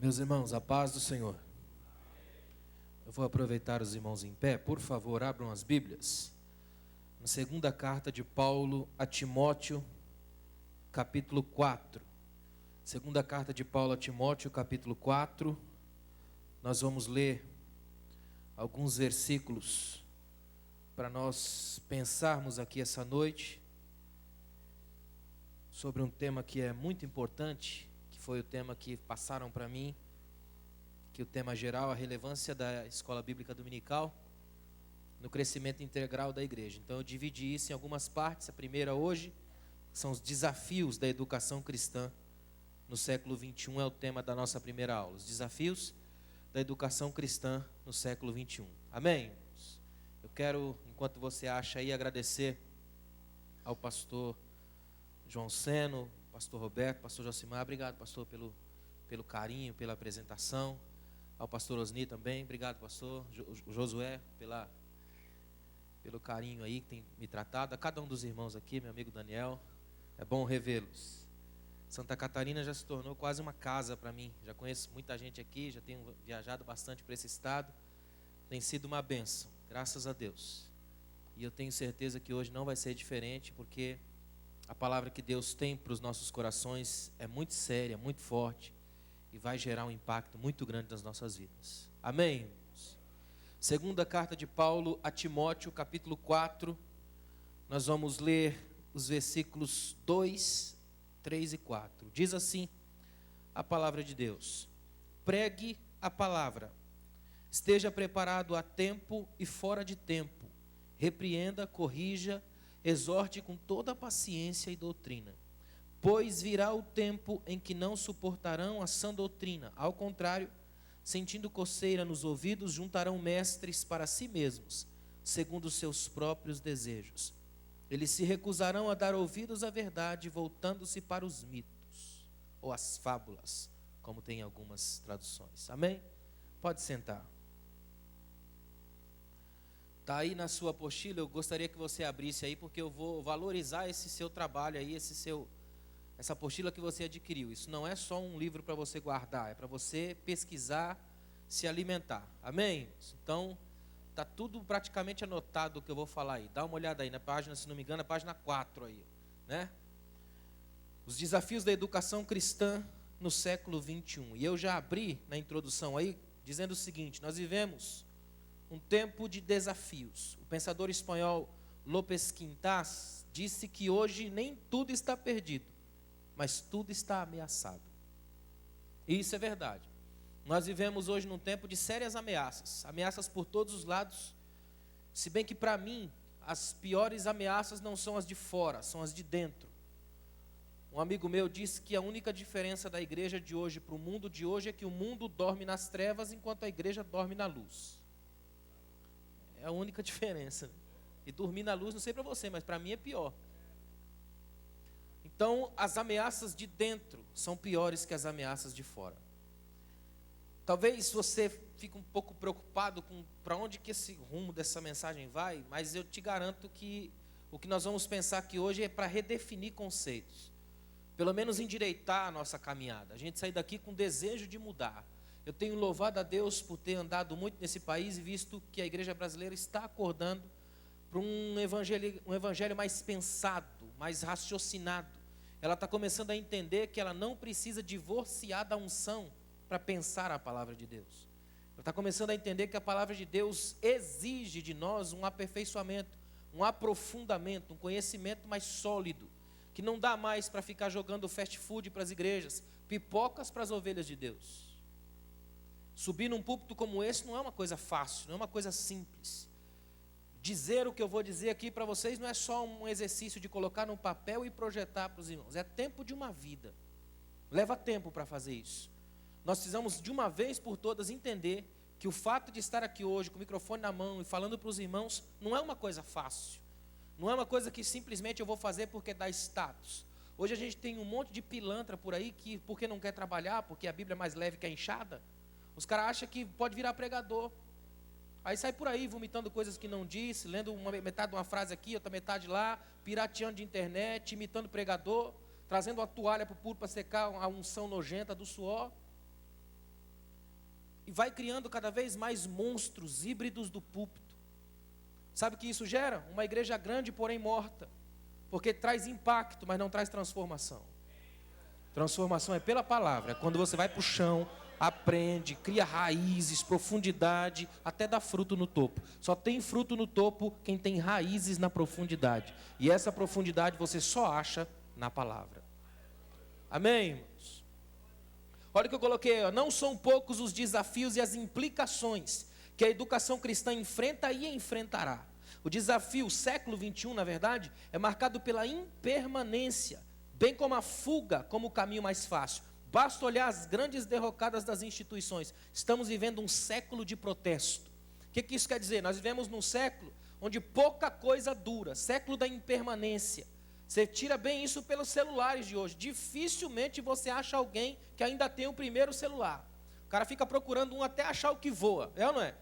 Meus irmãos, a paz do Senhor. Eu vou aproveitar os irmãos em pé. Por favor, abram as Bíblias. Na segunda carta de Paulo a Timóteo, capítulo 4. Segunda carta de Paulo a Timóteo, capítulo 4. Nós vamos ler alguns versículos para nós pensarmos aqui essa noite sobre um tema que é muito importante, que foi o tema que passaram para mim, que o tema geral, a relevância da escola bíblica dominical no crescimento integral da igreja. Então eu dividi isso em algumas partes. A primeira hoje são os desafios da educação cristã no século 21, é o tema da nossa primeira aula. Os desafios da educação cristã no século 21. Amém? Eu quero, enquanto você acha aí, agradecer ao pastor João Seno, pastor Roberto, pastor Josimar. Obrigado, pastor, pelo carinho, pela apresentação. Ao pastor Osni também. Obrigado, pastor Josué, pelo carinho aí que tem me tratado. A cada um dos irmãos aqui, meu amigo Daniel, é bom revê-los. Santa Catarina já se tornou quase uma casa para mim. Já conheço muita gente aqui, já tenho viajado bastante para esse estado. Tem sido uma bênção, graças a Deus. E eu tenho certeza que hoje não vai ser diferente, porque a palavra que Deus tem para os nossos corações é muito séria, muito forte, e vai gerar um impacto muito grande nas nossas vidas. Amém, irmãos? Segunda carta de Paulo a Timóteo, capítulo 4. Nós vamos ler os versículos 2, 3 e 4. Diz assim a palavra de Deus: pregue a palavra, esteja preparado a tempo e fora de tempo, repreenda, corrija, exorte com toda a paciência e doutrina. Pois virá o tempo em que não suportarão a sã doutrina. Ao contrário, sentindo coceira nos ouvidos, juntarão mestres para si mesmos, segundo os seus próprios desejos. Eles se recusarão a dar ouvidos à verdade, voltando-se para os mitos, ou as fábulas, como tem algumas traduções. Amém? Pode sentar. Está aí na sua apostila, eu gostaria que você abrisse aí, porque eu vou valorizar esse seu trabalho aí, essa apostila que você adquiriu. Isso não é só um livro para você guardar, é para você pesquisar, se alimentar. Amém? Então, está tudo praticamente anotado o que eu vou falar aí. Dá uma olhada aí na página, se não me engano, a página 4 aí, né? Os desafios da educação cristã no século 21. E eu já abri na introdução aí, dizendo o seguinte: nós vivemos um tempo de desafios. O pensador espanhol López Quintas disse que hoje nem tudo está perdido, mas tudo está ameaçado. E isso é verdade. Nós vivemos hoje num tempo de sérias ameaças, ameaças por todos os lados, se bem que para mim as piores ameaças não são as de fora, são as de dentro. Um amigo meu disse que a única diferença da igreja de hoje para o mundo de hoje é que o mundo dorme nas trevas enquanto a igreja dorme na luz. É a única diferença. E dormir na luz, não sei para você, mas para mim é pior. Então, as ameaças de dentro são piores que as ameaças de fora. Talvez você fique um pouco preocupado com para onde que esse rumo dessa mensagem vai, mas eu te garanto que o que nós vamos pensar aqui hoje é para redefinir conceitos. Pelo menos endireitar a nossa caminhada. A gente sair daqui com desejo de mudar. Eu tenho louvado a Deus por ter andado muito nesse país e visto que a igreja brasileira está acordando para um evangelho mais pensado, mais raciocinado. Ela está começando a entender que ela não precisa divorciar da unção para pensar a palavra de Deus. Ela está começando a entender que a palavra de Deus exige de nós um aperfeiçoamento, um aprofundamento, um conhecimento mais sólido, que não dá mais para ficar jogando fast food para as igrejas, pipocas para as ovelhas de Deus. Subir num púlpito como esse não é uma coisa fácil, não é uma coisa simples. Dizer o que eu vou dizer aqui para vocês não é só um exercício de colocar no papel e projetar para os irmãos. É tempo de uma vida. Leva tempo para fazer isso. Nós precisamos de uma vez por todas entender que o fato de estar aqui hoje com o microfone na mão e falando para os irmãos não é uma coisa fácil. Não é uma coisa que simplesmente eu vou fazer porque dá status. Hoje a gente tem um monte de pilantra por aí que porque não quer trabalhar, porque a Bíblia é mais leve que a enxada, os caras acham que pode virar pregador. Aí sai por aí vomitando coisas que não disse, lendo metade de uma frase aqui, outra metade lá, pirateando de internet, imitando pregador, trazendo uma toalha para o púlpito para secar a unção nojenta do suor. e vai criando cada vez mais monstros híbridos do púlpito. Sabe o que isso gera? Uma igreja grande, porém morta, porque traz impacto, mas não traz transformação. Transformação é pela palavra, é quando você vai para o chão, aprende, cria raízes, profundidade, até dá fruto no topo. Só tem fruto no topo quem tem raízes na profundidade. E essa profundidade você só acha na palavra. Amém, irmãos? Olha o que eu coloquei, ó. Não são poucos os desafios e as implicações que a educação cristã enfrenta e enfrentará. O desafio, o século 21, na verdade, é marcado pela impermanência, bem como a fuga como o caminho mais fácil. Basta olhar as grandes derrocadas das instituições. Estamos vivendo um século de protesto. O que isso quer dizer? Nós vivemos num século onde pouca coisa dura, século da impermanência. Você tira bem isso pelos celulares de hoje. Dificilmente você acha alguém que ainda tem o primeiro celular. O cara fica procurando um até achar o que voa, é ou não é?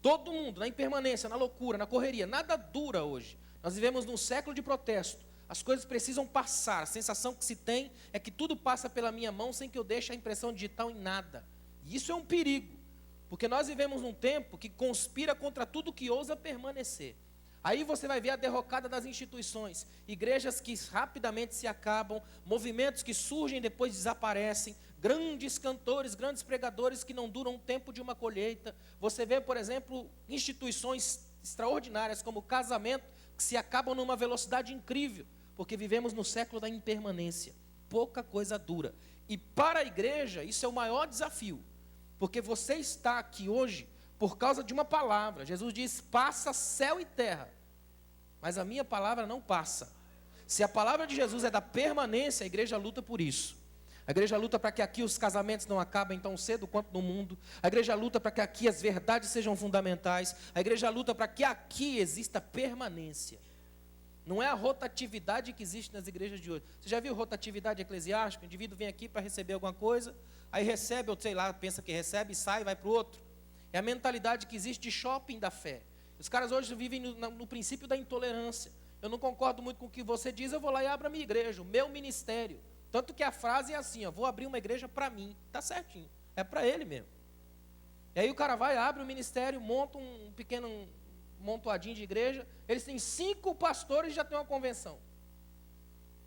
Todo mundo na impermanência, na loucura, na correria, nada dura hoje. Nós vivemos num século de protesto. As coisas precisam passar. A sensação que se tem é que tudo passa pela minha mão sem que eu deixe a impressão digital em nada. E isso é um perigo, porque nós vivemos num tempo que conspira contra tudo que ousa permanecer. Aí você vai ver a derrocada das instituições, igrejas que rapidamente se acabam, movimentos que surgem e depois desaparecem, grandes cantores, grandes pregadores que não duram o tempo de uma colheita. Você vê, por exemplo, instituições extraordinárias como o casamento, que se acabam numa velocidade incrível, porque vivemos no século da impermanência. Pouca coisa dura. E para a igreja, isso é o maior desafio, porque você está aqui hoje por causa de uma palavra. Jesus diz: passa céu e terra, mas a minha palavra não passa. Se a palavra de Jesus é da permanência, a igreja luta por isso. A igreja luta para que aqui os casamentos não acabem tão cedo quanto no mundo. A igreja luta para que aqui as verdades sejam fundamentais. A igreja luta para que aqui exista permanência. Não é a rotatividade que existe nas igrejas de hoje. Você já viu rotatividade eclesiástica? O indivíduo vem aqui para receber alguma coisa, aí recebe, ou sei lá, pensa que recebe, sai, vai para o outro. É a mentalidade que existe de shopping da fé. Os caras hoje vivem no princípio da intolerância. Eu não concordo muito com o que você diz, eu vou lá e abro a minha igreja, o meu ministério. Tanto que a frase é assim, ó: vou abrir uma igreja para mim. Está certinho, é para ele mesmo. E aí o cara vai, abre o ministério, monta um pequeno montoadinho de igreja. Eles têm 5 pastores e já tem uma convenção.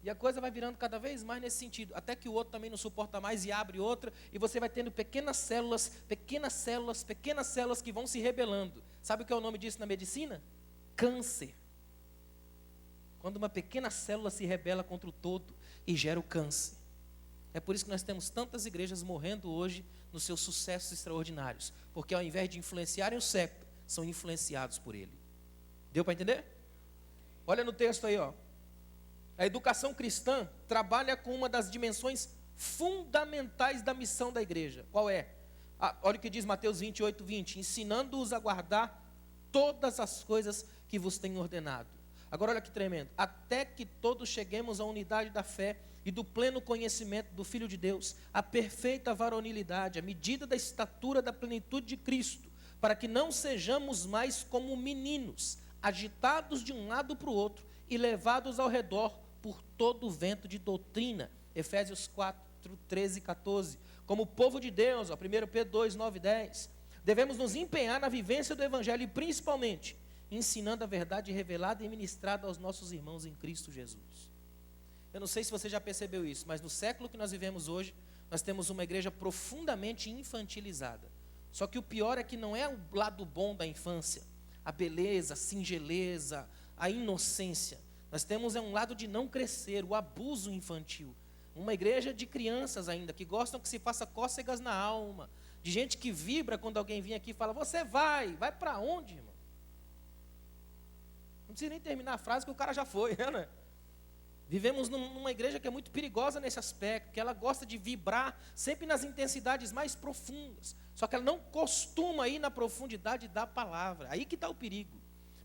E a coisa vai virando cada vez mais nesse sentido, até que o outro também não suporta mais e abre outra, e você vai tendo pequenas células que vão se rebelando. Sabe o que é o nome disso na medicina? Câncer. Quando uma pequena célula se rebela contra o todo e gera o câncer. É por isso que nós temos tantas igrejas morrendo hoje nos seus sucessos extraordinários, porque ao invés de influenciarem o século, são influenciados por ele. Deu para entender? Olha no texto aí, ó. A educação cristã trabalha com uma das dimensões fundamentais da missão da igreja. Qual é? Olha o que diz Mateus 28:20: ensinando-os a guardar todas as coisas que vos tenho ordenado. Agora olha que tremendo: até que todos cheguemos à unidade da fé e do pleno conhecimento do Filho de Deus, a perfeita varonilidade, a medida da estatura da plenitude de Cristo, para que não sejamos mais como meninos, agitados de um lado para o outro e levados ao redor por todo o vento de doutrina. Efésios 4:13-14. Como povo de Deus, ó, 1 Pedro 2:9-10. Devemos nos empenhar na vivência do Evangelho e principalmente ensinando a verdade revelada e ministrada aos nossos irmãos em Cristo Jesus. Eu não sei se você já percebeu isso, mas no século que nós vivemos hoje, nós temos uma igreja profundamente infantilizada. Só que o pior é que não é o lado bom da infância, a beleza, a singeleza, a inocência. Nós temos um lado de não crescer, o abuso infantil. Uma igreja de crianças ainda, que gostam que se faça cócegas na alma, de gente que vibra quando alguém vem aqui e fala: você vai para onde, irmão? Não precisa nem terminar a frase que o cara já foi, né? Vivemos numa igreja que é muito perigosa nesse aspecto, que ela gosta de vibrar sempre nas intensidades mais profundas, só que ela não costuma ir na profundidade da palavra. Aí que está o perigo,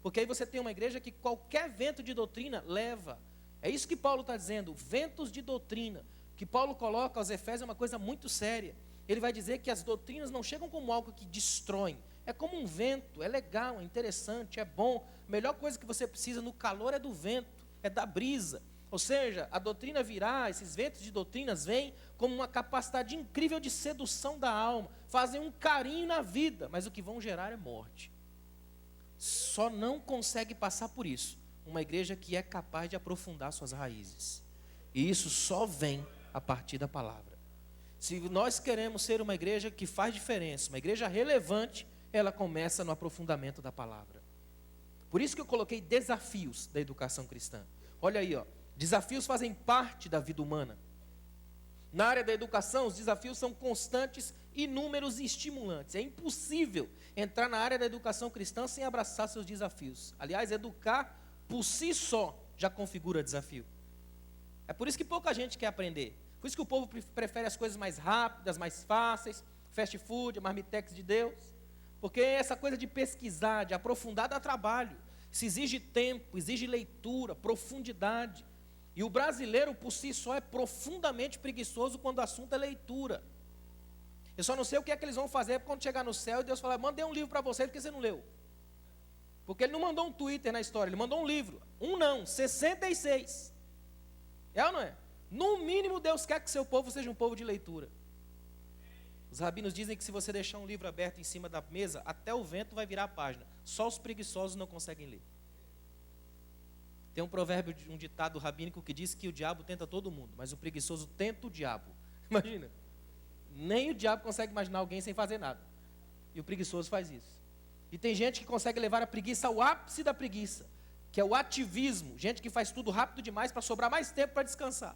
porque aí você tem uma igreja que qualquer vento de doutrina leva. É isso que Paulo está dizendo, ventos de doutrina. O que Paulo coloca aos Efésios é uma coisa muito séria. Ele vai dizer que as doutrinas não chegam como algo que destrói, é como um vento, é legal, é interessante, é bom. A melhor coisa que você precisa no calor é do vento, é da brisa. Ou seja, a doutrina virá, esses ventos de doutrinas vêm como uma capacidade incrível de sedução da alma, fazem um carinho na vida, mas o que vão gerar é morte. Só não consegue passar por isso uma igreja que é capaz de aprofundar suas raízes. E isso só vem a partir da palavra. Se nós queremos ser uma igreja que faz diferença, uma igreja relevante, ela começa no aprofundamento da palavra. Por isso que eu coloquei desafios da educação cristã. Olha aí, ó, desafios fazem parte da vida humana. Na área da educação, os desafios são constantes, inúmeros e estimulantes. É impossível entrar na área da educação cristã sem abraçar seus desafios. Aliás, educar por si só já configura desafio. É por isso que pouca gente quer aprender. Por isso que o povo prefere as coisas mais rápidas, mais fáceis, fast food, marmitex de Deus. Porque essa coisa de pesquisar, de aprofundar, dá trabalho. Se exige tempo, exige leitura, profundidade. E o brasileiro, por si só, é profundamente preguiçoso quando o assunto é leitura. Eu só não sei o que é que eles vão fazer quando chegar no céu e Deus falar, mandei um livro para você, porque você não leu. Porque ele não mandou um Twitter na história, ele mandou um livro. Um não, 66. É ou não é? No mínimo, Deus quer que seu povo seja um povo de leitura. Os rabinos dizem que se você deixar um livro aberto em cima da mesa, até o vento vai virar a página. Só os preguiçosos não conseguem ler. Tem um provérbio, um ditado rabínico que diz que o diabo tenta todo mundo, mas o preguiçoso tenta o diabo. Imagina. Nem o diabo consegue imaginar alguém sem fazer nada. E o preguiçoso faz isso. E tem gente que consegue levar a preguiça ao ápice da preguiça, que é o ativismo. Gente que faz tudo rápido demais para sobrar mais tempo para descansar.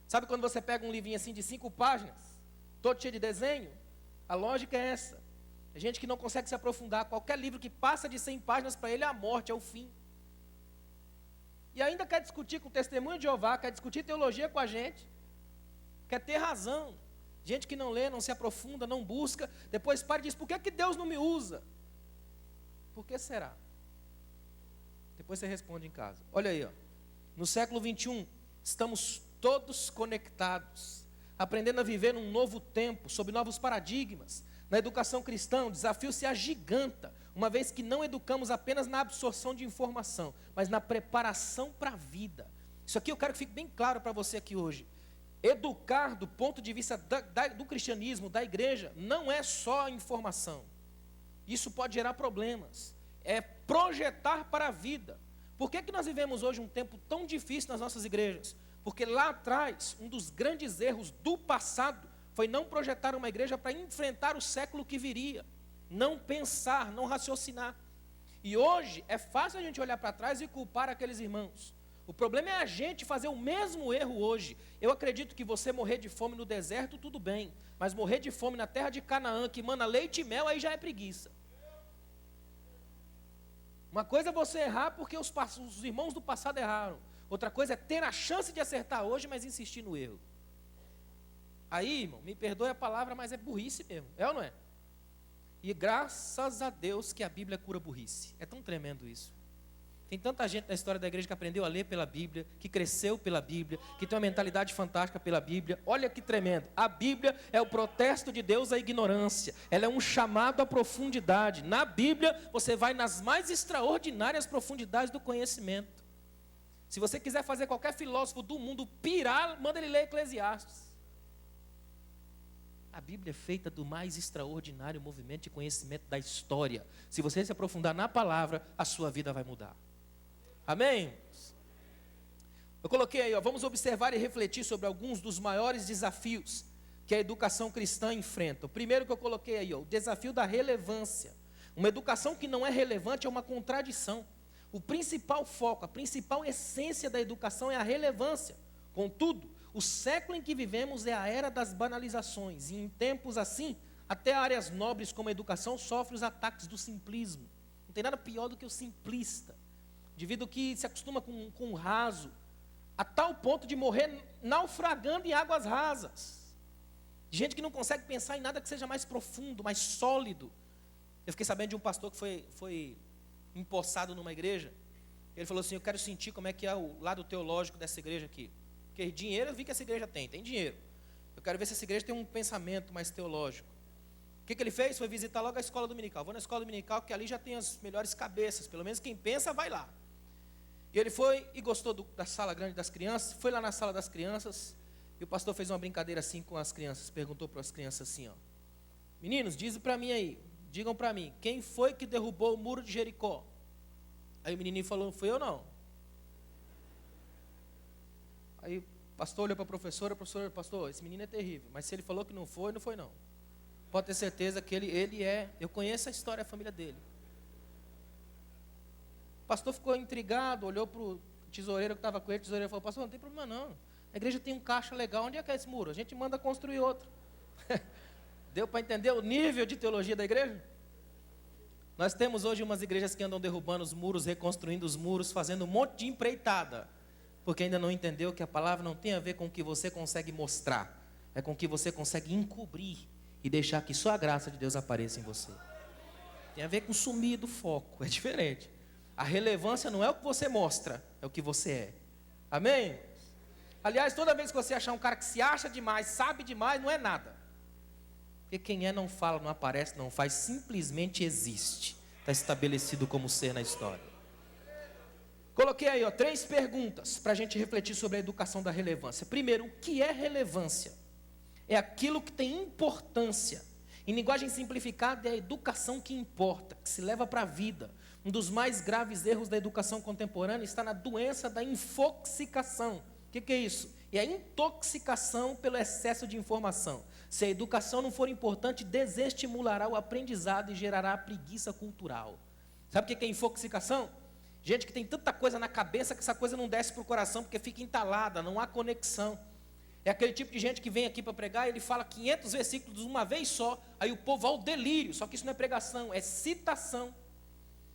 Sabe quando você pega um livrinho assim de 5 páginas, todo cheio de desenho? A lógica é essa. É gente que não consegue se aprofundar. Qualquer livro que passa de 100 páginas para ele é a morte, é o fim. E ainda quer discutir com o testemunho de Jeová, quer discutir teologia com a gente, quer ter razão. Gente que não lê, não se aprofunda, não busca, depois para e diz, por que Deus não me usa? Por que será? Depois você responde em casa. Olha aí, ó. No século 21, estamos todos conectados, aprendendo a viver num novo tempo, sob novos paradigmas. Na educação cristã, o desafio se agiganta, uma vez que não educamos apenas na absorção de informação, mas na preparação para a vida. Isso aqui eu quero que fique bem claro para você aqui hoje. Educar do ponto de vista do cristianismo, da igreja, não é só informação. Isso pode gerar problemas. É projetar para a vida. Por que nós vivemos hoje um tempo tão difícil nas nossas igrejas? Porque lá atrás, um dos grandes erros do passado foi não projetar uma igreja para enfrentar o século que viria. Não pensar, não raciocinar. E hoje é fácil a gente olhar para trás e culpar aqueles irmãos. O problema é a gente fazer o mesmo erro hoje. Eu acredito que você morrer de fome no deserto, tudo bem. Mas morrer de fome na terra de Canaã, que mana leite e mel, aí já é preguiça. Uma coisa é você errar porque os irmãos do passado erraram. Outra coisa é ter a chance de acertar hoje, mas insistir no erro. Aí, irmão, me perdoe a palavra, mas é burrice mesmo. É ou não é? E graças a Deus que a Bíblia cura burrice. É tão tremendo isso. Tem tanta gente na história da igreja que aprendeu a ler pela Bíblia, que cresceu pela Bíblia, que tem uma mentalidade fantástica pela Bíblia. Olha que tremendo. A Bíblia é o protesto de Deus à ignorância. Ela é um chamado à profundidade. Na Bíblia, você vai nas mais extraordinárias profundidades do conhecimento. Se você quiser fazer qualquer filósofo do mundo pirar, manda ele ler Eclesiastes. A Bíblia é feita do mais extraordinário movimento de conhecimento da história. Se você se aprofundar na palavra, a sua vida vai mudar. Amém? Eu coloquei aí, ó, vamos observar e refletir sobre alguns dos maiores desafios que a educação cristã enfrenta. O primeiro que eu coloquei aí, ó, o desafio da relevância. Uma educação que não é relevante é uma contradição. O principal foco, a principal essência da educação é a relevância. Contudo, o século em que vivemos é a era das banalizações. E em tempos assim, até áreas nobres como a educação sofrem os ataques do simplismo. Não tem nada pior do que o simplista. Indivíduo que se acostuma com o raso, a tal ponto de morrer naufragando em águas rasas. Gente que não consegue pensar em nada que seja mais profundo, mais sólido. Eu fiquei sabendo de um pastor que foi empossado numa igreja. Ele falou assim, eu quero sentir como é que é o lado teológico dessa igreja aqui. Porque dinheiro eu vi que essa igreja tem dinheiro. Eu quero ver se essa igreja tem um pensamento mais teológico. O que ele fez? Foi visitar logo a escola dominical. Vou na escola dominical, que ali já tem as melhores cabeças. Pelo menos quem pensa, vai lá. E ele foi e gostou da sala grande das crianças, foi lá na sala das crianças, e o pastor fez uma brincadeira assim com as crianças, perguntou para as crianças assim, ó: meninos, dizem para mim aí, digam para mim, quem foi que derrubou o muro de Jericó? Aí o menininho falou, fui eu não. Aí o pastor olhou para a professora, pastor, esse menino é terrível, mas se ele falou que não foi, não foi não. Pode ter certeza que ele é, eu conheço a história, a família dele. O pastor ficou intrigado, olhou para o tesoureiro que estava com ele, o tesoureiro falou, pastor, não tem problema não, a igreja tem um caixa legal, onde é que é esse muro? A gente manda construir outro. Deu para entender o nível de teologia da igreja? Nós temos hoje umas igrejas que andam derrubando os muros, reconstruindo os muros, fazendo um monte de empreitada, porque ainda não entendeu que a palavra não tem a ver com o que você consegue mostrar, é com o que você consegue encobrir e deixar que só a graça de Deus apareça em você. Tem a ver com sumir do foco, é diferente. A relevância não é o que você mostra, é o que você é. Amém? Aliás, toda vez que você achar um cara que se acha demais, sabe demais, não é nada. Porque quem é não fala, não aparece, não faz, simplesmente existe. Está estabelecido como ser na história. Coloquei aí 3 perguntas para a gente refletir sobre a educação da relevância. Primeiro, o que é relevância? É aquilo que tem importância. Em linguagem simplificada, é a educação que importa, que se leva para a vida. Um dos mais graves erros da educação contemporânea está na doença da infoxicação. O que é isso? É a intoxicação pelo excesso de informação. Se a educação não for importante, desestimulará o aprendizado e gerará preguiça cultural. Sabe o que é infoxicação? Gente que tem tanta coisa na cabeça que essa coisa não desce para o coração porque fica entalada, não há conexão. É aquele tipo de gente que vem aqui para pregar e ele fala 500 versículos de uma vez só, aí o povo vai ao delírio. Só que isso não é pregação, é citação.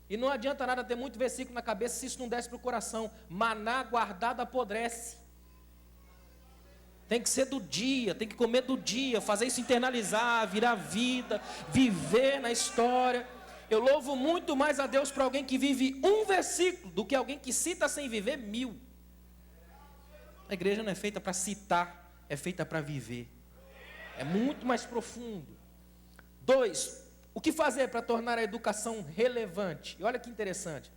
E não adianta nada ter muito versículo na cabeça se isso não desce para o coração. Maná guardado apodrece. Tem que ser do dia, tem que comer do dia, fazer isso internalizar, virar vida, viver na história. Eu louvo muito mais a Deus para alguém que vive um versículo do que alguém que cita sem viver 1000. A igreja não é feita para citar, é feita para viver. É muito mais profundo. 2, o que fazer para tornar a educação relevante? E olha que interessante.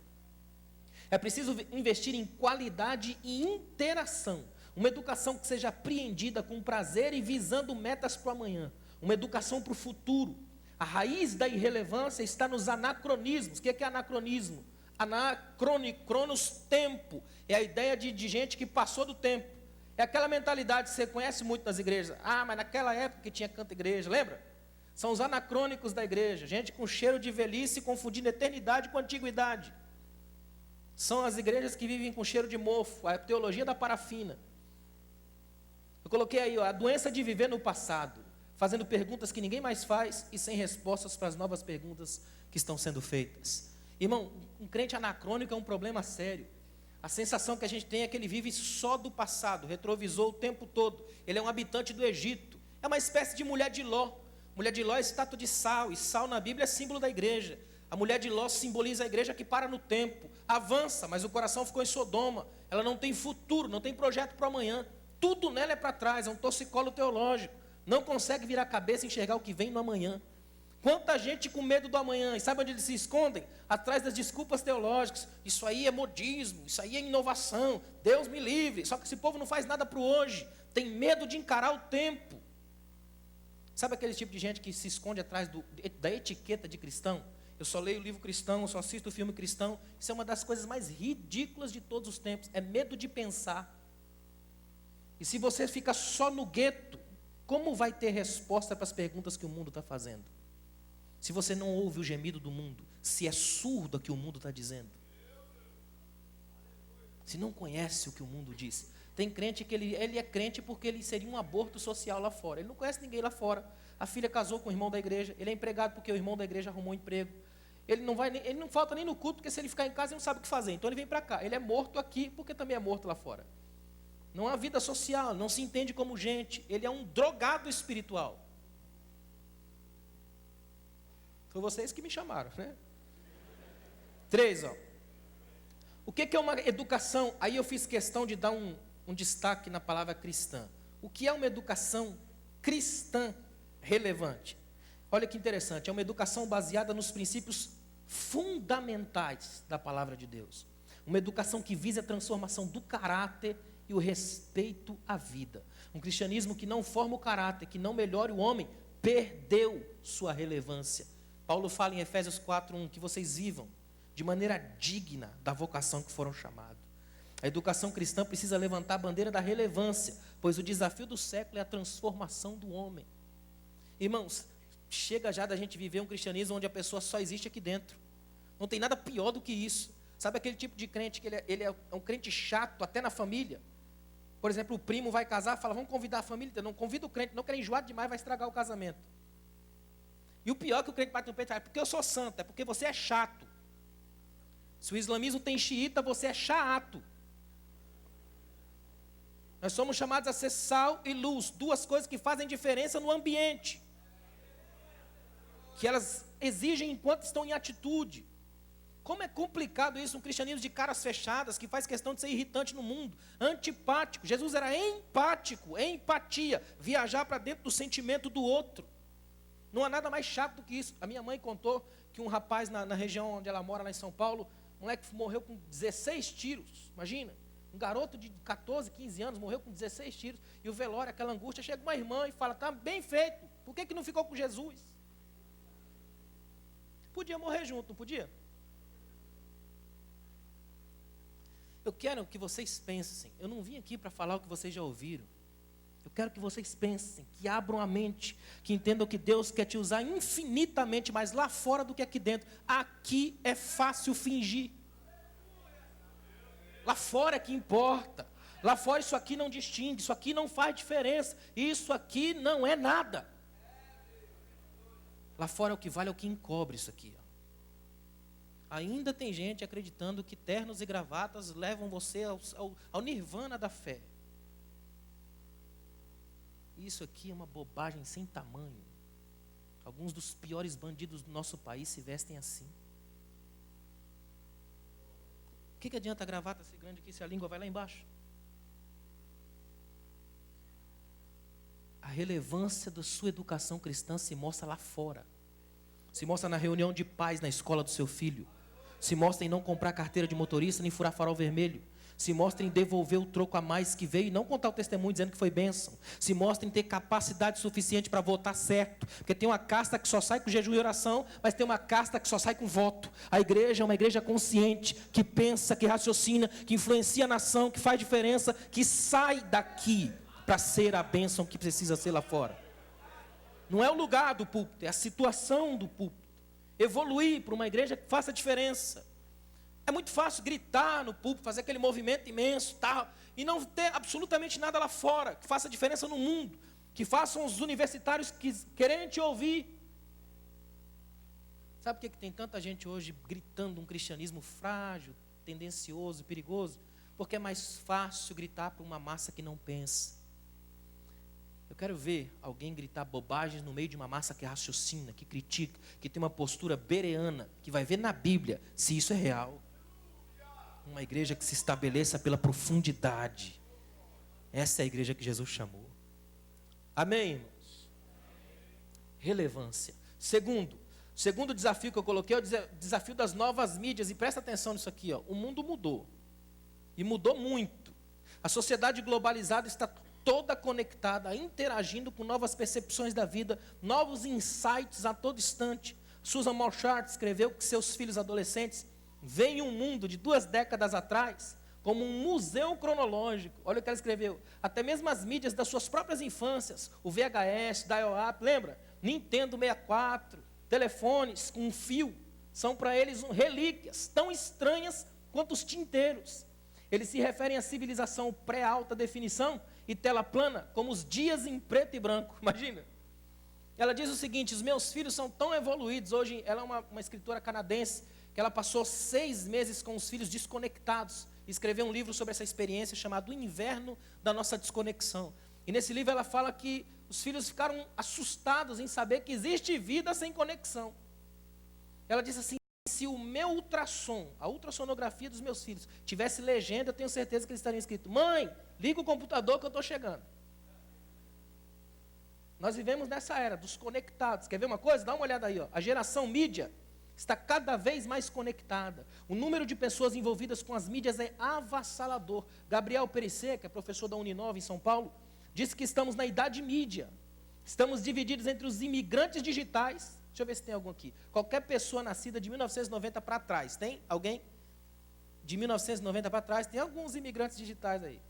É preciso investir em qualidade e interação. Uma educação que seja apreendida com prazer e visando metas para o amanhã. Uma educação para o futuro. A raiz da irrelevância está nos anacronismos. O que é anacronismo? Cronos, tempo. É a ideia de gente que passou do tempo. É aquela mentalidade que você conhece muito nas igrejas. Ah, mas naquela época que tinha canta igreja, lembra? São os anacrônicos da igreja. Gente com cheiro de velhice, confundindo eternidade com antiguidade. São as igrejas que vivem com cheiro de mofo. A teologia da parafina. Eu coloquei aí, a doença de viver no passado, fazendo perguntas que ninguém mais faz e sem respostas para as novas perguntas que estão sendo feitas. Irmão, um crente anacrônico é um problema sério. A sensação que a gente tem é que ele vive só do passado, retrovisou o tempo todo. Ele é um habitante do Egito. É uma espécie de mulher de Ló. Mulher de Ló é estátua de sal, e sal na Bíblia é símbolo da igreja. A mulher de Ló simboliza a igreja que para no tempo, avança, mas o coração ficou em Sodoma. Ela não tem futuro, não tem projeto para amanhã. Tudo nela é para trás, é um torcicolo teológico. Não consegue virar a cabeça e enxergar o que vem no amanhã. Quanta gente com medo do amanhã, e sabe onde eles se escondem? Atrás das desculpas teológicas. Isso aí é modismo, isso aí é inovação, Deus me livre. Só que esse povo não faz nada para o hoje, tem medo de encarar o tempo. Sabe aquele tipo de gente que se esconde atrás da etiqueta de cristão? Eu só leio o livro cristão, eu só assisto o filme cristão. Isso é uma das coisas mais ridículas de todos os tempos, é medo de pensar. E se você fica só no gueto, como vai ter resposta para as perguntas que o mundo está fazendo? Se você não ouve o gemido do mundo, se é surdo ao que o mundo está dizendo, se não conhece o que o mundo diz. Tem crente que ele é crente porque ele seria um aborto social lá fora. Ele não conhece ninguém lá fora. A filha casou com o irmão da igreja, ele é empregado porque o irmão da igreja arrumou um emprego. Ele não falta nem no culto, porque se ele ficar em casa ele não sabe o que fazer. Então ele vem para cá. Ele é morto aqui porque também é morto lá fora. Não há vida social, não se entende como gente. Ele é um drogado espiritual. Foi vocês que me chamaram, né? 3, o que é uma educação? Aí eu fiz questão de dar um destaque na palavra cristã. O que é uma educação cristã relevante? Olha que interessante, é uma educação baseada nos princípios fundamentais da palavra de Deus. Uma educação que visa a transformação do caráter e o respeito à vida. Um cristianismo que não forma o caráter, que não melhore o homem, perdeu sua relevância. Paulo fala em Efésios 4:1, que vocês vivam de maneira digna da vocação que foram chamados. A educação cristã precisa levantar a bandeira da relevância, pois o desafio do século é a transformação do homem. Irmãos, chega já da gente viver um cristianismo onde a pessoa só existe aqui dentro. Não tem nada pior do que isso. Sabe aquele tipo de crente que ele é um crente chato até na família? Por exemplo, o primo vai casar, fala, vamos convidar a família. Não convida o crente, não, que ele é enjoado demais, vai estragar o casamento. E o pior é que o crente bate no peito, é porque eu sou santo, é porque você é chato. Se o islamismo tem xiita, você é chato. Nós somos chamados a ser sal e luz, duas coisas que fazem diferença no ambiente, que elas exigem enquanto estão em atitude. Como é complicado isso, um cristianismo de caras fechadas, que faz questão de ser irritante no mundo, antipático. Jesus era empático, empatia, viajar para dentro do sentimento do outro. Não há nada mais chato do que isso. A minha mãe contou que um rapaz na região onde ela mora, lá em São Paulo, um moleque morreu com 16 tiros, imagina. Um garoto de 14, 15 anos morreu com 16 tiros. E o velório, aquela angústia, chega uma irmã e fala, está bem feito, por que não ficou com Jesus? Podia morrer junto, não podia? Eu quero que vocês pensem, eu não vim aqui para falar o que vocês já ouviram. Eu quero que vocês pensem, que abram a mente, que entendam que Deus quer te usar infinitamente mais lá fora do que aqui dentro. Aqui é fácil fingir. Lá fora é que importa. Lá fora isso aqui não distingue, isso aqui não faz diferença. Isso aqui não é nada. Lá fora o que vale é o que encobre isso aqui. Ainda tem gente acreditando que ternos e gravatas levam você ao nirvana da fé. Isso aqui é uma bobagem sem tamanho. Alguns dos piores bandidos do nosso país se vestem assim. O que adianta a gravata ser grande aqui se a língua vai lá embaixo? A relevância da sua educação cristã se mostra lá fora. Se mostra na reunião de pais na escola do seu filho. Se mostra em não comprar carteira de motorista nem furar farol vermelho. Se mostra em devolver o troco a mais que veio e não contar o testemunho dizendo que foi bênção. Se mostra em ter capacidade suficiente para votar certo. Porque tem uma casta que só sai com jejum e oração, mas tem uma casta que só sai com voto. A igreja é uma igreja consciente, que pensa, que raciocina, que influencia a nação, que faz diferença, que sai daqui para ser a bênção que precisa ser lá fora. Não é o lugar do púlpito, é a situação do púlpito. Evoluir para uma igreja que faça diferença. É muito fácil gritar no púlpito, fazer aquele movimento imenso, tal, e não ter absolutamente nada lá fora, que faça diferença no mundo, que façam os universitários que querem te ouvir. Sabe por que tem tanta gente hoje gritando um cristianismo frágil, tendencioso, perigoso? Porque é mais fácil gritar para uma massa que não pensa. Eu quero ver alguém gritar bobagens no meio de uma massa que raciocina, que critica, que tem uma postura bereana, que vai ver na Bíblia se isso é real. Uma igreja que se estabeleça pela profundidade. Essa é a igreja que Jesus chamou. Amém, irmãos? Relevância. Segundo desafio que eu coloquei é o desafio das novas mídias. E presta atenção nisso aqui, ó. O mundo mudou. E mudou muito. A sociedade globalizada está toda conectada, interagindo com novas percepções da vida, novos insights a todo instante. Susan Molchart escreveu que seus filhos adolescentes veem um mundo de 2 décadas atrás como um museu cronológico. Olha o que ela escreveu. Até mesmo as mídias das suas próprias infâncias, o VHS, dial-up, lembra? Nintendo 64, telefones com um fio, são para eles relíquias tão estranhas quanto os tinteiros. Eles se referem à civilização pré-alta definição e tela plana como os dias em preto e branco. Imagina. Ela diz o seguinte, os meus filhos são tão evoluídos. Hoje ela é uma escritora canadense, que ela passou 6 meses com os filhos desconectados. Escreveu um livro sobre essa experiência chamado O Inverno da Nossa Desconexão. E nesse livro ela fala que os filhos ficaram assustados em saber que existe vida sem conexão. Ela disse assim, se o meu ultrassom, a ultrassonografia dos meus filhos, tivesse legenda, eu tenho certeza que eles estariam escrito, mãe, liga o computador que eu estou chegando. Nós vivemos nessa era dos conectados. Quer ver uma coisa? Dá uma olhada aí, ó. A geração mídia está cada vez mais conectada. O número de pessoas envolvidas com as mídias é avassalador. Gabriel Perissé, que é professor da Uninove em São Paulo, disse que estamos na idade mídia. Estamos divididos entre os imigrantes digitais. Deixa eu ver se tem algum aqui. Qualquer pessoa nascida de 1990 para trás. Tem alguém? De 1990 para trás. Tem alguns imigrantes digitais aí.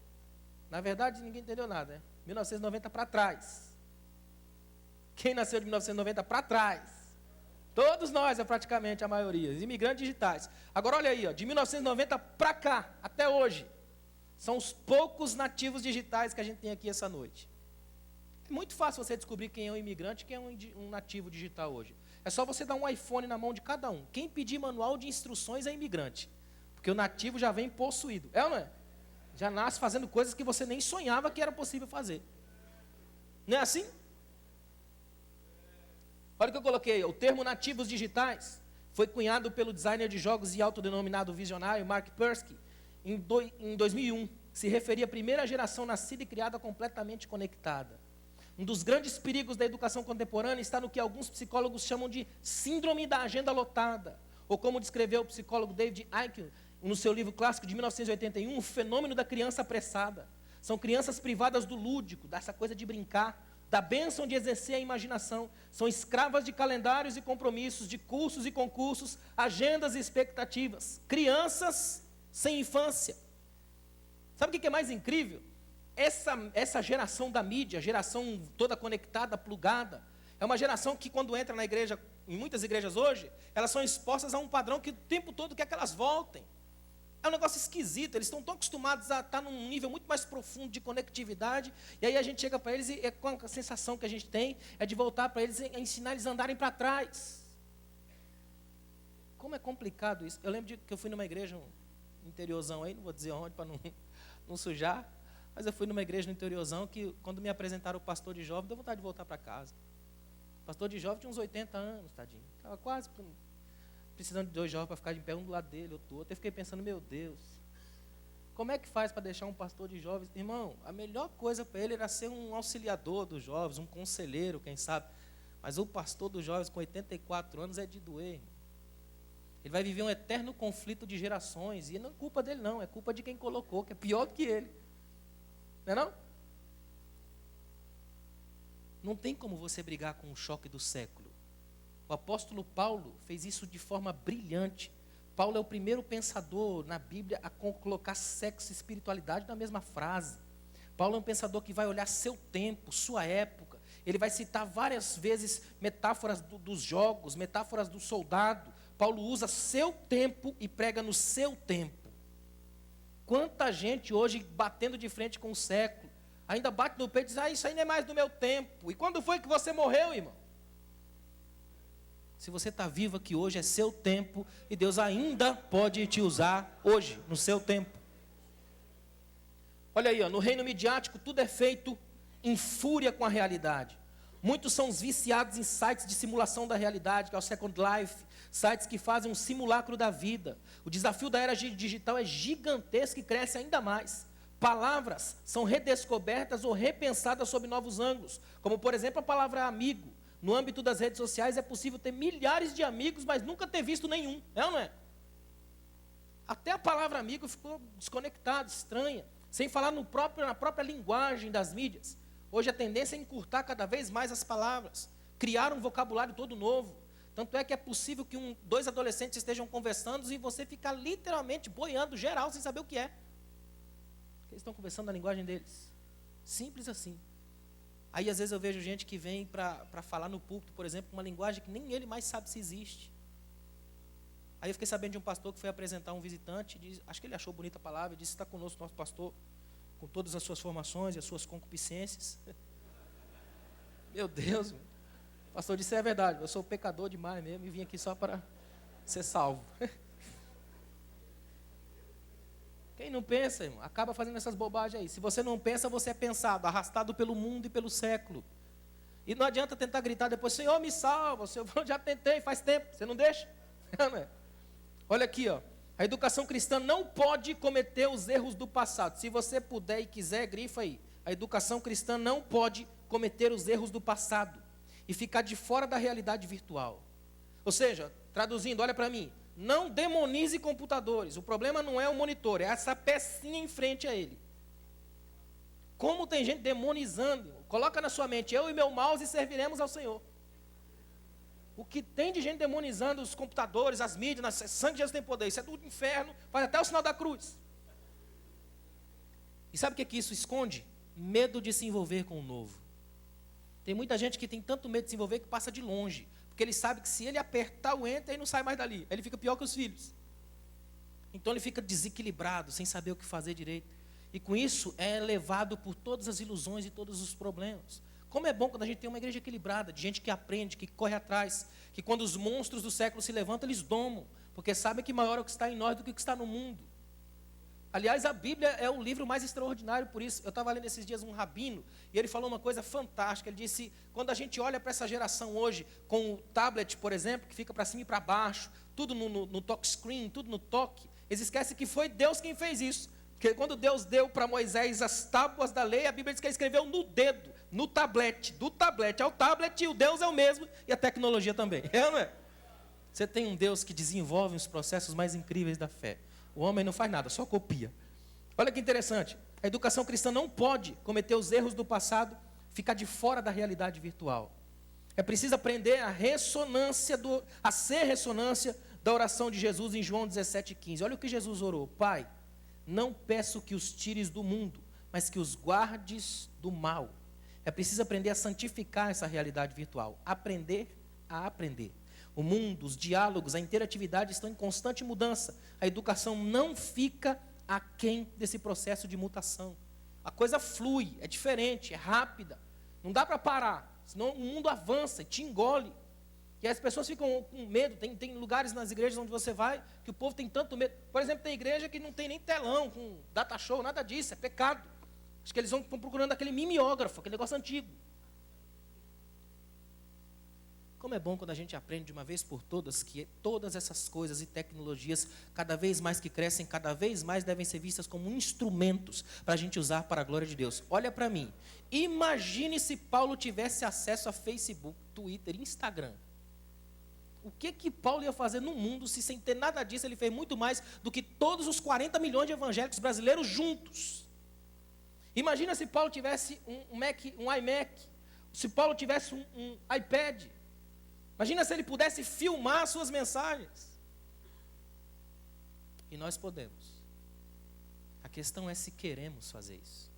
Na verdade, ninguém entendeu nada, né? 1990 para trás. Quem nasceu de 1990 para trás? Todos nós, é praticamente a maioria. Os imigrantes digitais. Agora, olha aí, ó, de 1990 para cá, até hoje. São os poucos nativos digitais que a gente tem aqui essa noite. É muito fácil você descobrir quem é um imigrante e quem é um nativo digital hoje. É só você dar um iPhone na mão de cada um. Quem pedir manual de instruções é imigrante. Porque o nativo já vem possuído. É ou não é? Já nasce fazendo coisas que você nem sonhava que era possível fazer. Não é assim? Olha o que eu coloquei. O termo nativos digitais foi cunhado pelo designer de jogos e autodenominado visionário Mark Persky em 2001. Se referia à primeira geração nascida e criada completamente conectada. Um dos grandes perigos da educação contemporânea está no que alguns psicólogos chamam de síndrome da agenda lotada, ou como descreveu o psicólogo David Icke no seu livro clássico de 1981, o fenômeno da criança apressada. São crianças privadas do lúdico, dessa coisa de brincar, da bênção de exercer a imaginação. São escravas de calendários e compromissos, de cursos e concursos, agendas e expectativas. Crianças sem infância. Sabe o que é mais incrível? Essa geração da mídia, geração toda conectada, plugada, é uma geração que quando entra na igreja, em muitas igrejas hoje, elas são expostas a um padrão que o tempo todo quer que elas voltem. É um negócio esquisito, eles estão tão acostumados a estar num nível muito mais profundo de conectividade, e aí a gente chega para eles e com a sensação que a gente tem é de voltar para eles e ensinar eles a andarem para trás. Como é complicado isso. Eu lembro que eu fui numa igreja, um interiorzão aí, não vou dizer onde para não sujar, mas eu fui numa igreja no interiorzão que, quando me apresentaram o pastor de jovem, deu vontade de voltar para casa. O pastor de jovem tinha uns 80 anos, tadinho. Estava quase precisando de 2 jovens para ficar de pé, um do lado dele, outro do outro. Eu fiquei pensando, meu Deus, como é que faz para deixar um pastor de jovens? Irmão, a melhor coisa para ele era ser um auxiliador dos jovens, um conselheiro, quem sabe. Mas o pastor dos jovens com 84 anos é de doer, irmão. Ele vai viver um eterno conflito de gerações, e não é culpa dele não, é culpa de quem colocou, que é pior do que ele. Não é não? Não tem como você brigar com o choque do século. O apóstolo Paulo fez isso de forma brilhante. Paulo é o primeiro pensador na Bíblia a colocar sexo e espiritualidade na mesma frase. Paulo é um pensador que vai olhar seu tempo, sua época. Ele vai citar várias vezes metáforas dos jogos, metáforas do soldado. Paulo usa seu tempo e prega no seu tempo. Quanta gente hoje batendo de frente com o século, ainda bate no peito e diz, isso aí não é mais do meu tempo. E quando foi que você morreu, irmão? Se você está vivo aqui hoje, é seu tempo, e Deus ainda pode te usar hoje, no seu tempo. Olha aí, ó, no reino midiático, tudo é feito em fúria com a realidade. Muitos são os viciados em sites de simulação da realidade, que é o Second Life, sites que fazem um simulacro da vida. O desafio da era digital é gigantesco e cresce ainda mais. Palavras são redescobertas ou repensadas sob novos ângulos, como, por exemplo, a palavra amigo. No âmbito das redes sociais é possível ter milhares de amigos, mas nunca ter visto nenhum, é ou não é? Até a palavra amigo ficou desconectada, estranha, sem falar na própria linguagem das mídias. Hoje a tendência é encurtar cada vez mais as palavras, criar um vocabulário todo novo. Tanto é que é possível que 2 adolescentes estejam conversando e você ficar literalmente boiando geral sem saber o que é. Eles estão conversando na linguagem deles. Simples assim. Aí às vezes eu vejo gente que vem para falar no púlpito, por exemplo, uma linguagem que nem ele mais sabe se existe. Aí eu fiquei sabendo de um pastor que foi apresentar um visitante, acho que ele achou bonita a palavra, disse, está conosco nosso pastor, com todas as suas formações e as suas concupiscências. Meu Deus, o pastor disse, é verdade, eu sou pecador demais mesmo e vim aqui só para ser salvo. Quem não pensa, irmão, acaba fazendo essas bobagens aí. Se você não pensa, você é pensado, arrastado pelo mundo e pelo século. E não adianta tentar gritar depois, Senhor, me salva, Senhor, já tentei, faz tempo, você não deixa? Não é? Olha aqui, ó. A educação cristã não pode cometer os erros do passado. Se você puder e quiser, grifa aí. A educação cristã não pode cometer os erros do passado e ficar de fora da realidade virtual. Ou seja, traduzindo, olha para mim, não demonize computadores. O problema não é o monitor, é essa pecinha em frente a ele. Como tem gente demonizando, coloca na sua mente, eu e meu mouse serviremos ao Senhor. O que tem de gente demonizando os computadores, as mídias, sangue de Jesus tem poder, isso é do inferno, faz até o sinal da cruz. E sabe o que isso esconde? Medo de se envolver com o novo. Tem muita gente que tem tanto medo de se envolver que passa de longe. Porque ele sabe que se ele apertar o enter, ele não sai mais dali. Aí ele fica pior que os filhos. Então ele fica desequilibrado, sem saber o que fazer direito. E com isso é levado por todas as ilusões e todos os problemas. Como é bom quando a gente tem uma igreja equilibrada, de gente que aprende, que corre atrás, que quando os monstros do século se levantam, eles domam. Porque sabem que maior é o que está em nós do que o que está no mundo. Aliás, a Bíblia é o livro mais extraordinário por isso. Eu estava lendo esses dias um rabino, e ele falou uma coisa fantástica. Ele disse, quando a gente olha para essa geração hoje, com o tablet, por exemplo, que fica para cima e para baixo, tudo no touchscreen, tudo no toque, eles esquecem que foi Deus quem fez isso. Porque quando Deus deu para Moisés as tábuas da lei, a Bíblia diz que ele escreveu no dedo, no tablet, do tablet ao tablet, e o Deus é o mesmo, e a tecnologia também. É ou não é? Você tem um Deus que desenvolve os processos mais incríveis da fé. O homem não faz nada, só copia. Olha que interessante. A educação cristã não pode cometer os erros do passado, ficar de fora da realidade virtual. É preciso aprender a ser ressonância da oração de Jesus em João 17,15. Olha o que Jesus orou. Pai, não peço que os tires do mundo, mas que os guardes do mal. É preciso aprender a santificar essa realidade virtual. Aprender a aprender. O mundo, os diálogos, a interatividade estão em constante mudança. A educação não fica aquém desse processo de mutação. A coisa flui, é diferente, é rápida. Não dá para parar, senão o mundo avança e te engole. E as pessoas ficam com medo. Tem lugares nas igrejas onde você vai que o povo tem tanto medo. Por exemplo, tem igreja que não tem nem telão, com data show, nada disso, é pecado. Acho que eles vão procurando aquele mimeógrafo, aquele negócio antigo. Como é bom quando a gente aprende de uma vez por todas que todas essas coisas e tecnologias, cada vez mais que crescem, cada vez mais devem ser vistas como instrumentos para a gente usar para a glória de Deus. Olha para mim, imagine se Paulo tivesse acesso a Facebook, Twitter, Instagram. O que Paulo ia fazer no mundo se sem ter nada disso ele fez muito mais do que todos os 40 milhões de evangélicos brasileiros juntos? Imagina se Paulo tivesse um iMac, se Paulo tivesse um iPad. Imagina se ele pudesse filmar suas mensagens. E nós podemos. A questão é se queremos fazer isso.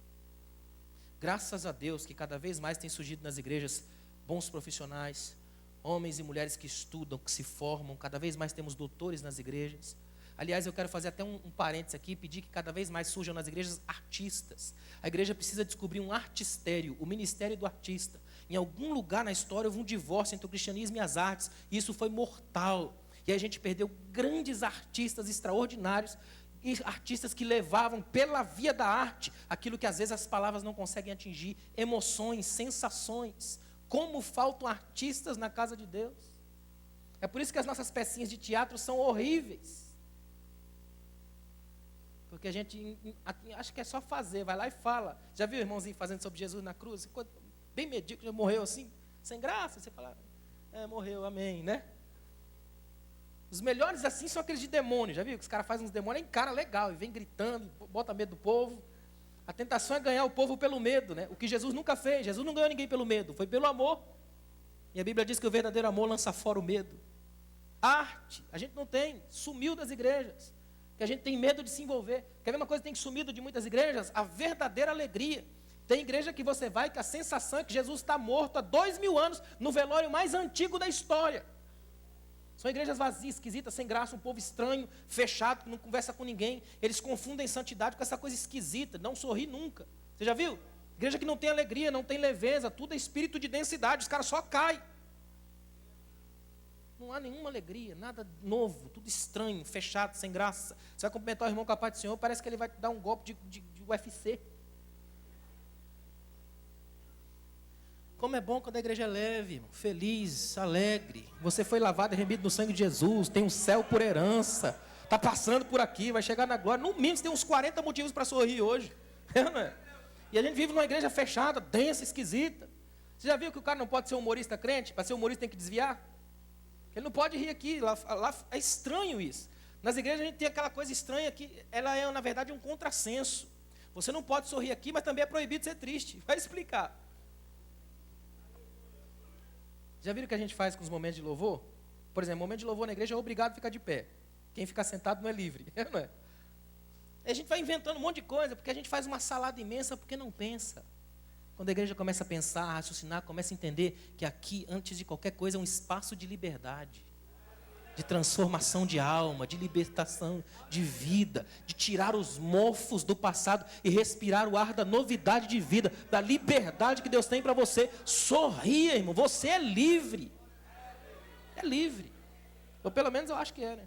Graças a Deus que cada vez mais tem surgido nas igrejas bons profissionais, homens e mulheres que estudam, que se formam, cada vez mais temos doutores nas igrejas. Aliás, eu quero fazer até um parênteses aqui, pedir que cada vez mais surjam nas igrejas artistas. A igreja precisa descobrir um artistério, o ministério do artista. Em algum lugar na história houve um divórcio entre o cristianismo e as artes, e isso foi mortal. E a gente perdeu grandes artistas extraordinários, e artistas que levavam pela via da arte aquilo que às vezes as palavras não conseguem atingir, emoções, sensações. Como faltam artistas na casa de Deus. É por isso que as nossas pecinhas de teatro são horríveis. Porque a gente acha que é só fazer, vai lá e fala. Já viu o irmãozinho fazendo sobre Jesus na cruz? Bem medíocre, já morreu assim, sem graça. Você fala, morreu, amém, né? Os melhores assim são aqueles de demônio, já viu? Que os caras fazem uns demônios em cara legal, e vem gritando, bota medo do povo. A tentação é ganhar o povo pelo medo, né? O que Jesus nunca fez. Jesus não ganhou ninguém pelo medo, foi pelo amor. E a Bíblia diz que o verdadeiro amor lança fora o medo. Arte, a gente não tem, sumiu das igrejas. Que a gente tem medo de se envolver. Que a mesma coisa tem sumido de muitas igrejas, a verdadeira alegria. Tem igreja que você vai que a sensação é que Jesus está morto há 2000 anos no velório mais antigo da história. São igrejas vazias, esquisitas, sem graça, um povo estranho, fechado, que não conversa com ninguém. Eles confundem santidade com essa coisa esquisita, não sorri nunca. Você já viu? Igreja que não tem alegria, não tem leveza, tudo é espírito de densidade, os caras só caem. Não há nenhuma alegria, nada novo, tudo estranho, fechado, sem graça. Você vai cumprimentar o irmão com a paz do Senhor, parece que ele vai te dar um golpe de UFC. Como é bom quando a igreja é leve, irmão, feliz, alegre. Você foi lavado e remido no sangue de Jesus, tem um céu por herança, está passando por aqui, vai chegar na glória. No mínimo você tem uns 40 motivos para sorrir hoje. Não é? E a gente vive numa igreja fechada, densa, esquisita. Você já viu que o cara não pode ser humorista crente? Para ser humorista tem que desviar? Ele não pode rir aqui, lá é estranho isso. Nas igrejas a gente tem aquela coisa estranha que ela é, na verdade, um contrassenso. Você não pode sorrir aqui, mas também é proibido ser triste. Vai explicar. Já viram o que a gente faz com os momentos de louvor? Por exemplo, momento de louvor na igreja é obrigado a ficar de pé. Quem ficar sentado não é livre, não é? A gente vai inventando um monte de coisa, porque a gente faz uma salada imensa porque não pensa. Quando a igreja começa a pensar, a raciocinar, começa a entender que aqui, antes de qualquer coisa, é um espaço de liberdade, de transformação de alma, de libertação de vida, de tirar os mofos do passado e respirar o ar da novidade de vida, da liberdade que Deus tem para você. Sorria, irmão, você é livre. É livre. Ou pelo menos eu acho que é, né?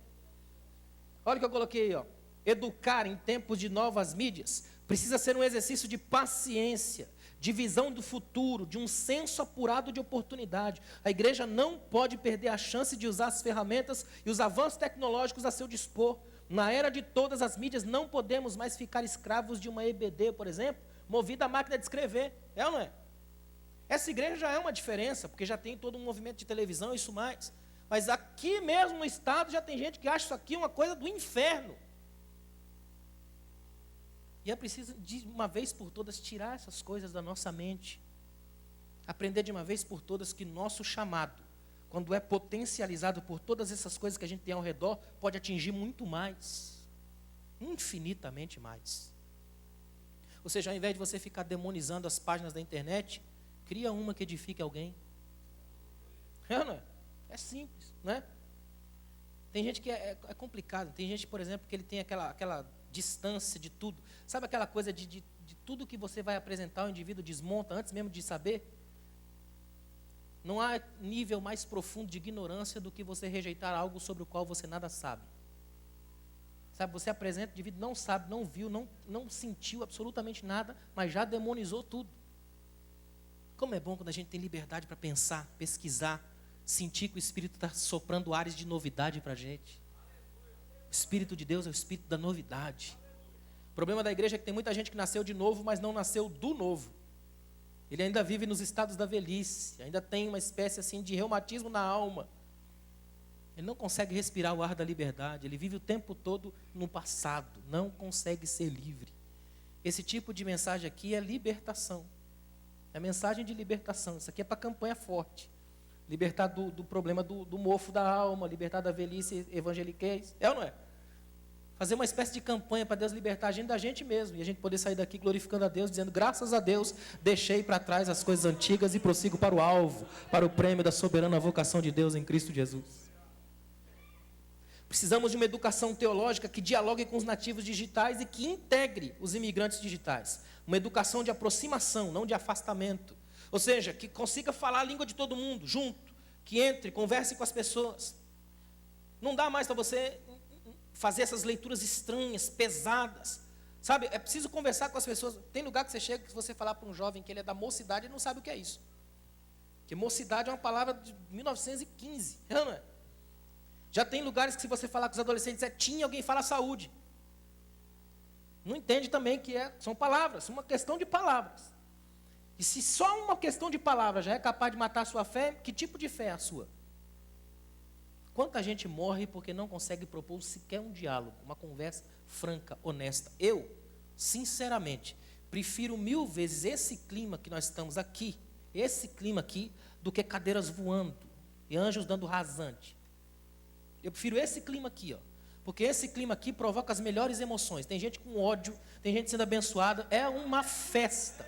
Olha o que eu coloquei aí, ó. Educar em tempos de novas mídias precisa ser um exercício de paciência, de visão do futuro, de um senso apurado de oportunidade. A igreja não pode perder a chance de usar as ferramentas e os avanços tecnológicos a seu dispor. Na era de todas as mídias, não podemos mais ficar escravos de uma EBD, por exemplo, movida à máquina de escrever. É ou não é? Essa igreja já é uma diferença, porque já tem todo um movimento de televisão e isso mais. Mas aqui mesmo no estado já tem gente que acha isso aqui uma coisa do inferno. E é preciso, de uma vez por todas, tirar essas coisas da nossa mente. Aprender de uma vez por todas que nosso chamado, quando é potencializado por todas essas coisas que a gente tem ao redor, pode atingir muito mais. Infinitamente mais. Ou seja, ao invés de você ficar demonizando as páginas da internet, cria uma que edifique alguém. Não é? É simples, não é? Tem gente que é complicado. Tem gente, por exemplo, que ele tem aquela distância de tudo. Sabe aquela coisa de tudo que você vai apresentar, o indivíduo desmonta antes mesmo de saber? Não há nível mais profundo de ignorância do que você rejeitar algo sobre o qual você nada sabe. Sabe, você apresenta, o indivíduo não sabe, não viu, não sentiu absolutamente nada, mas já demonizou tudo. Como é bom quando a gente tem liberdade para pensar, pesquisar, sentir que o Espírito está soprando ares de novidade para a gente. O Espírito de Deus é o Espírito da novidade. O problema da igreja é que tem muita gente que nasceu de novo, mas não nasceu do novo. Ele ainda vive nos estados da velhice, ainda tem uma espécie assim de reumatismo na alma. Ele não consegue respirar o ar da liberdade, ele vive o tempo todo no passado, não consegue ser livre. Esse tipo de mensagem aqui é libertação. É mensagem de libertação. Isso aqui é para campanha forte. Libertar do problema do mofo da alma, libertar da velhice evangeliquez. É ou não é? Fazer uma espécie de campanha para Deus libertar a gente da gente mesmo. E a gente poder sair daqui glorificando a Deus, dizendo, graças a Deus, deixei para trás as coisas antigas e prossigo para o alvo, para o prêmio da soberana vocação de Deus em Cristo Jesus. Precisamos de uma educação teológica que dialogue com os nativos digitais e que integre os imigrantes digitais. Uma educação de aproximação, não de afastamento. Ou seja, que consiga falar a língua de todo mundo, junto. Que entre, converse com as pessoas. Não dá mais para você fazer essas leituras estranhas, pesadas. Sabe, é preciso conversar com as pessoas. Tem lugar que você chega, que se você falar para um jovem que ele é da mocidade, ele não sabe o que é isso. Porque mocidade é uma palavra de 1915, não é? Já tem lugares que se você falar com os adolescentes, alguém fala saúde. Não entende também que são palavras, uma questão de palavras. E se só uma questão de palavras já é capaz de matar a sua fé, que tipo de fé é a sua? Quanta gente morre porque não consegue propor sequer um diálogo, uma conversa franca, honesta. Eu, sinceramente, prefiro 1000 vezes esse clima que nós estamos aqui, esse clima aqui, do que cadeiras voando e anjos dando rasante. Eu prefiro esse clima aqui, ó, porque esse clima aqui provoca as melhores emoções. Tem gente com ódio, tem gente sendo abençoada, é uma festa.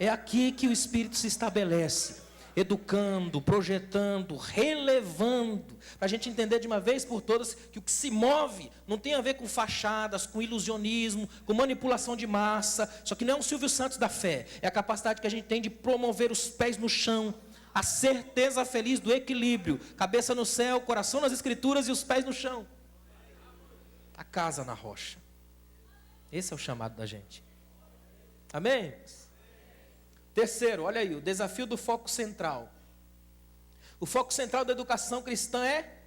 É aqui que o Espírito se estabelece, educando, projetando, relevando, para a gente entender de uma vez por todas que o que se move não tem a ver com fachadas, com ilusionismo, com manipulação de massa. Isso aqui não é um Silvio Santos da fé, é a capacidade que a gente tem de promover os pés no chão, a certeza feliz do equilíbrio, cabeça no céu, coração nas escrituras e os pés no chão. A casa na rocha. Esse é o chamado da gente. Amém? Terceiro, olha aí, o desafio do foco central. O foco central da educação cristã é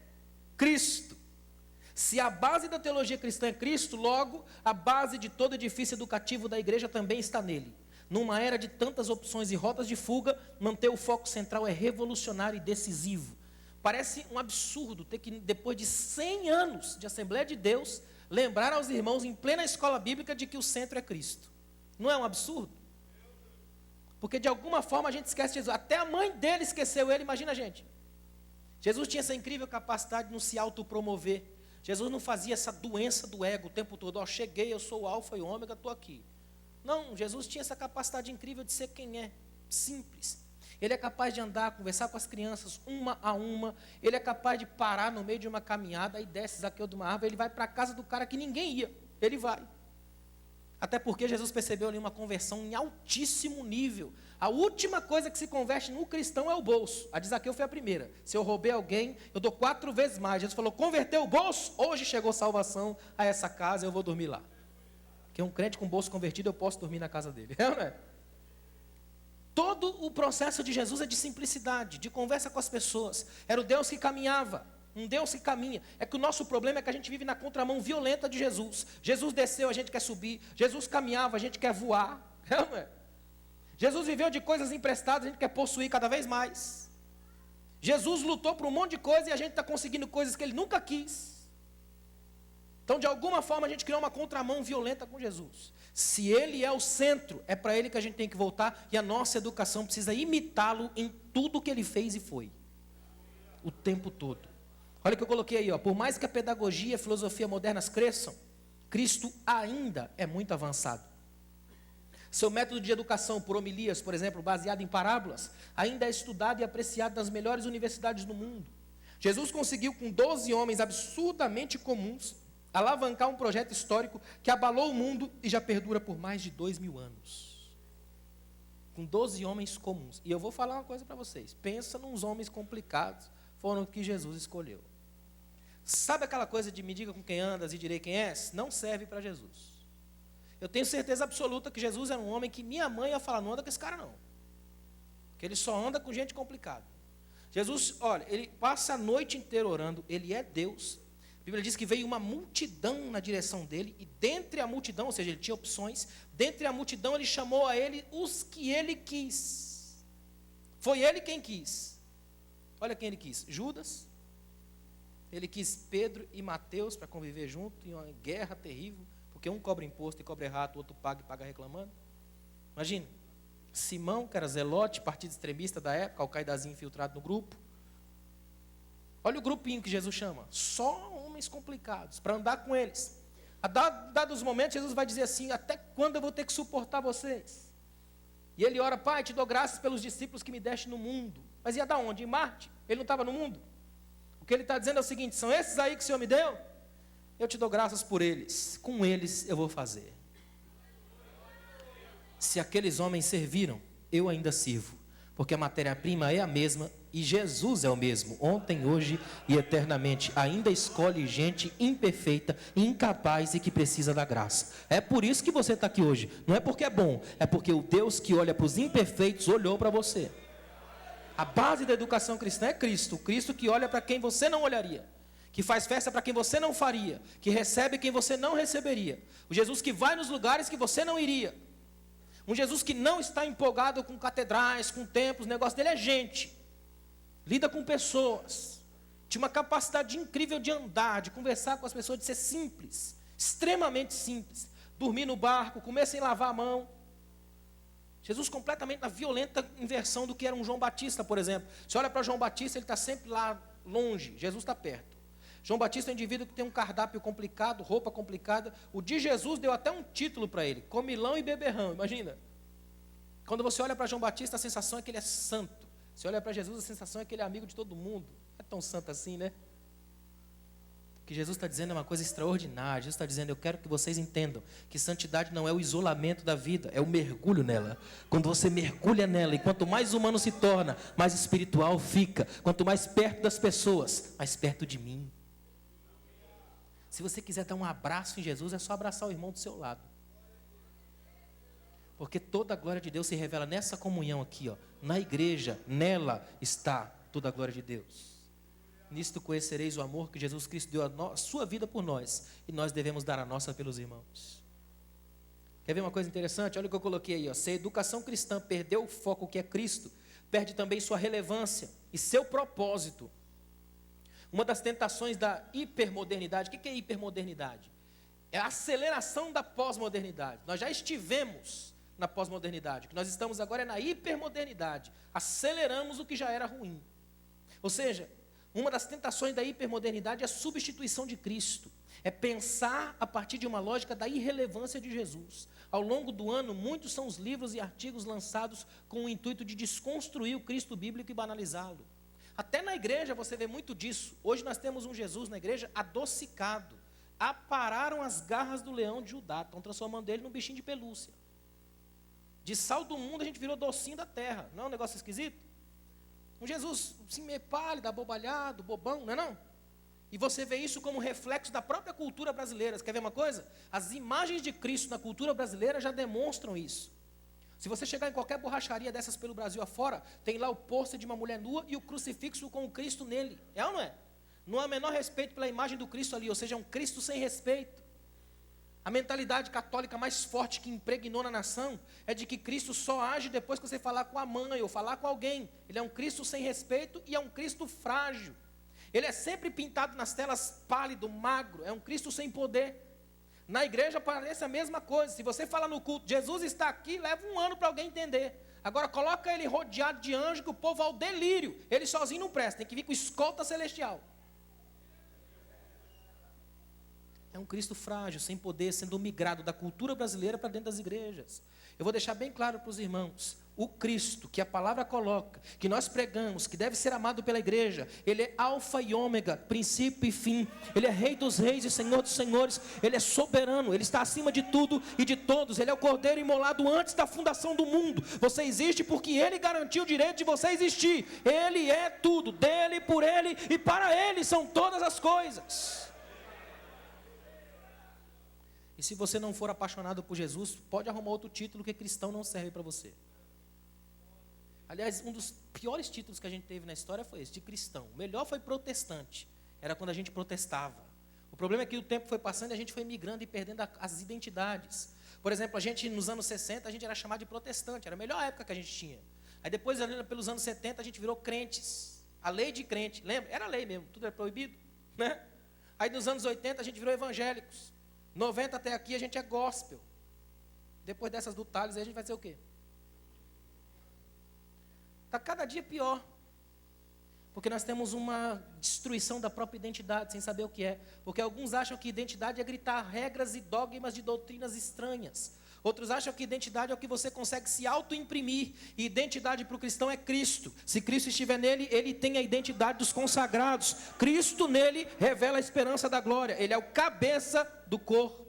Cristo. Se a base da teologia cristã é Cristo, logo a base de todo edifício educativo da igreja também está nele. Numa era de tantas opções e rotas de fuga, manter o foco central é revolucionário e decisivo. Parece um absurdo ter que, depois de 100 anos de Assembleia de Deus, lembrar aos irmãos em plena escola bíblica de que o centro é Cristo. Não é um absurdo? Porque de alguma forma a gente esquece Jesus. Até a mãe dele esqueceu ele, imagina a gente. Jesus tinha essa incrível capacidade de não se autopromover. Jesus não fazia essa doença do ego o tempo todo. Ó, cheguei, eu sou o alfa e o ômega, estou aqui. Não, Jesus tinha essa capacidade incrível de ser quem é, simples. Ele é capaz de andar, conversar com as crianças, uma a uma. Ele é capaz de parar no meio de uma caminhada, aí desce Zaqueu de uma árvore, ele vai para a casa do cara que ninguém ia. Ele vai. Até porque Jesus percebeu ali uma conversão em altíssimo nível. A última coisa que se converte no cristão é o bolso. A de Zaqueu foi a primeira. Se eu roubei alguém, eu dou 4 vezes mais. Jesus falou, converteu o bolso? Hoje chegou salvação a essa casa, eu vou dormir lá. Porque um crente com o bolso convertido, eu posso dormir na casa dele. É ou não é? Todo o processo de Jesus é de simplicidade, de conversa com as pessoas. Era o Deus que caminhava, um Deus que caminha. É que o nosso problema é que a gente vive na contramão violenta de Jesus. Jesus desceu, a gente quer subir. Jesus caminhava, a gente quer voar. É ou não é? Jesus viveu de coisas emprestadas, a gente quer possuir cada vez mais. Jesus lutou por um monte de coisa e a gente está conseguindo coisas que ele nunca quis. Então, de alguma forma, a gente criou uma contramão violenta com Jesus. Se ele é o centro, é para ele que a gente tem que voltar, e a nossa educação precisa imitá-lo em tudo que ele fez e foi. O tempo todo. Olha o que eu coloquei aí, ó. Por mais que a pedagogia e a filosofia modernas cresçam, Cristo ainda é muito avançado. Seu método de educação por homilias, por exemplo, baseado em parábolas, ainda é estudado e apreciado nas melhores universidades do mundo. Jesus conseguiu, com 12 homens absurdamente comuns, alavancar um projeto histórico que abalou o mundo e já perdura por mais de 2000 anos. Com 12 homens comuns. E eu vou falar uma coisa para vocês. Pensa nos homens complicados, foram os que Jesus escolheu. Sabe aquela coisa de me diga com quem andas e direi quem és? Não serve para Jesus. Eu tenho certeza absoluta que Jesus era um homem que minha mãe ia falar, não anda com esse cara não. Porque ele só anda com gente complicada. Jesus, olha, ele passa a noite inteira orando, ele é Deus. A Bíblia diz que veio uma multidão na direção dele, e dentre a multidão, ou seja, ele tinha opções, dentre a multidão ele chamou a ele os que ele quis. Foi ele quem quis. Olha quem ele quis, Judas. Ele quis Pedro e Mateus para conviver junto em uma guerra terrível, porque um cobra imposto e cobra errado, o outro paga e paga reclamando. Imagina, Simão, que era zelote, partido extremista da época, alcaidazinho infiltrado no grupo. Olha o grupinho que Jesus chama, só homens complicados, para andar com eles. A dados momentos, Jesus vai dizer assim, até quando eu vou ter que suportar vocês? E ele ora, Pai, te dou graças pelos discípulos que me deste no mundo. Mas ia da onde? Em Marte? Ele não estava no mundo? O que ele está dizendo é o seguinte, são esses aí que o Senhor me deu? Eu te dou graças por eles, com eles eu vou fazer. Se aqueles homens serviram, eu ainda sirvo, porque a matéria-prima é a mesma e Jesus é o mesmo, ontem, hoje e eternamente. Ainda escolhe gente imperfeita, incapaz e que precisa da graça. É por isso que você está aqui hoje, não é porque é bom, é porque o Deus que olha para os imperfeitos olhou para você. A base da educação cristã é Cristo, o Cristo que olha para quem você não olharia, que faz festa para quem você não faria, que recebe quem você não receberia, o Jesus que vai nos lugares que você não iria, um Jesus que não está empolgado com catedrais, com templos, o negócio dele é gente, lida com pessoas, tinha uma capacidade incrível de andar, de conversar com as pessoas, de ser simples, extremamente simples, dormir no barco, comer sem lavar a mão. Jesus completamente na violenta inversão do que era um João Batista, por exemplo. Você olha para João Batista, ele está sempre lá longe, Jesus está perto. João Batista é um indivíduo que tem um cardápio complicado, roupa complicada. O de Jesus deu até um título para ele, comilão e beberrão, imagina. Quando você olha para João Batista, a sensação é que ele é santo. Você olha para Jesus, a sensação é que ele é amigo de todo mundo. Não é tão santo assim, né? O que Jesus está dizendo é uma coisa extraordinária. Jesus está dizendo, eu quero que vocês entendam que santidade não é o isolamento da vida, é o mergulho nela. Quando você mergulha nela, e quanto mais humano se torna, mais espiritual fica. Quanto mais perto das pessoas, mais perto de mim. Se você quiser dar um abraço em Jesus, é só abraçar o irmão do seu lado. Porque toda a glória de Deus se revela nessa comunhão aqui, ó, na igreja, nela está toda a glória de Deus. Nisto conhecereis o amor que Jesus Cristo deu a sua vida por nós, e nós devemos dar a nossa pelos irmãos. Quer ver uma coisa interessante? Olha o que eu coloquei aí, ó. Se a educação cristã perdeu o foco que é Cristo, perde também sua relevância e seu propósito. Uma das tentações da hipermodernidade. O que é hipermodernidade? É a aceleração da pós-modernidade. Nós já estivemos na pós-modernidade. O que nós estamos agora é na hipermodernidade. Aceleramos o que já era ruim. Ou seja, uma das tentações da hipermodernidade é a substituição de Cristo. É pensar a partir de uma lógica da irrelevância de Jesus. Ao longo do ano, muitos são os livros e artigos lançados com o intuito de desconstruir o Cristo bíblico e banalizá-lo. Até na igreja você vê muito disso. Hoje nós temos um Jesus na igreja adocicado. Apararam as garras do leão de Judá. Estão transformando ele num bichinho de pelúcia. De sal do mundo a gente virou docinho da terra. Não é um negócio esquisito? Um Jesus assim, meio pálido, abobalhado, bobão, não é não? E você vê isso como reflexo da própria cultura brasileira. Você quer ver uma coisa? As imagens de Cristo na cultura brasileira já demonstram isso. Se você chegar em qualquer borracharia dessas pelo Brasil afora, tem lá o pôster de uma mulher nua e o crucifixo com o Cristo nele. É ou não é? Não há menor respeito pela imagem do Cristo ali, ou seja, é um Cristo sem respeito. A mentalidade católica mais forte que impregnou na nação é de que Cristo só age depois que você falar com a mãe ou falar com alguém. Ele é um Cristo sem respeito e é um Cristo frágil. Ele é sempre pintado nas telas pálido, magro, é um Cristo sem poder. Na igreja parece a mesma coisa. Se você fala no culto, Jesus está aqui, leva um ano para alguém entender. Agora coloca ele rodeado de anjo que o povo ao delírio. Ele sozinho não presta, tem que vir com escolta celestial. É um Cristo frágil, sem poder, sendo migrado da cultura brasileira para dentro das igrejas. Eu vou deixar bem claro para os irmãos, o Cristo que a palavra coloca, que nós pregamos, que deve ser amado pela igreja, ele é alfa e ômega, princípio e fim, ele é rei dos reis e senhor dos senhores, ele é soberano, ele está acima de tudo e de todos, ele é o cordeiro imolado antes da fundação do mundo, você existe porque ele garantiu o direito de você existir, ele é tudo, dele, por ele e para ele são todas as coisas. E se você não for apaixonado por Jesus, pode arrumar outro título que cristão não serve para você. Aliás, um dos piores títulos que a gente teve na história foi esse, de cristão. O melhor foi protestante. Era quando a gente protestava. O problema é que o tempo foi passando e a gente foi migrando e perdendo as identidades. Por exemplo, a gente nos anos 60, a gente era chamado de protestante. Era a melhor época que a gente tinha. Aí depois, pelos anos 70, a gente virou crentes. A lei de crente, lembra? Era lei mesmo, tudo era proibido, né? Aí nos anos 80, a gente virou evangélicos. 90 até aqui a gente é gospel. Depois dessas do Thales aí a gente vai ser o quê? Está cada dia pior. Porque nós temos uma destruição da própria identidade, sem saber o que é. Porque alguns acham que identidade é gritar regras e dogmas de doutrinas estranhas. Outros acham que identidade é o que você consegue se auto-imprimir. E identidade para o cristão é Cristo. Se Cristo estiver nele, ele tem a identidade dos consagrados. Cristo nele revela a esperança da glória. Ele é o cabeça do corpo.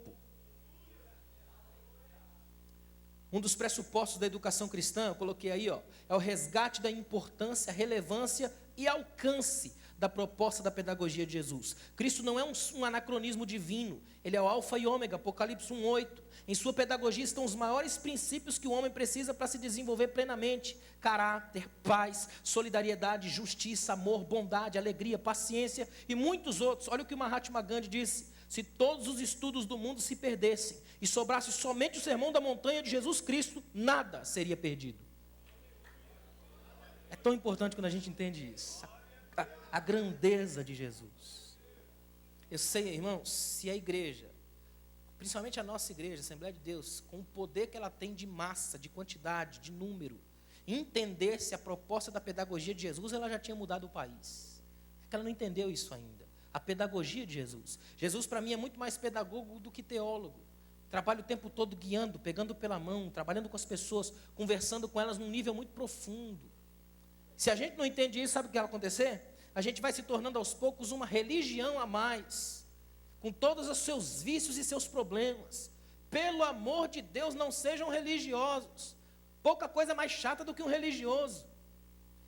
Um dos pressupostos da educação cristã, eu coloquei aí, é o resgate da importância, relevância e alcance da proposta da pedagogia de Jesus. Cristo não é um anacronismo divino, ele é o alfa e ômega, Apocalipse 1:8. Em sua pedagogia estão os maiores princípios que o homem precisa para se desenvolver plenamente: caráter, paz, solidariedade, justiça, amor, bondade, alegria, paciência e muitos outros. Olha o que o Mahatma Gandhi disse: se todos os estudos do mundo se perdessem e sobrasse somente o sermão da montanha de Jesus Cristo, nada seria perdido. É tão importante quando a gente entende isso, a grandeza de Jesus. Eu sei, irmãos, se a igreja, principalmente a nossa igreja, a Assembleia de Deus, com o poder que ela tem de massa, de quantidade, de número, entendesse a proposta da pedagogia de Jesus, ela já tinha mudado o país. É que ela não entendeu isso ainda. A pedagogia de Jesus. Jesus, para mim, é muito mais pedagogo do que teólogo. Trabalha o tempo todo guiando, pegando pela mão, trabalhando com as pessoas, conversando com elas num nível muito profundo. Se a gente não entende isso, sabe o que vai acontecer? A gente vai se tornando aos poucos uma religião a mais, com todos os seus vícios e seus problemas. Pelo amor de Deus, não sejam religiosos. Pouca coisa mais chata do que um religioso.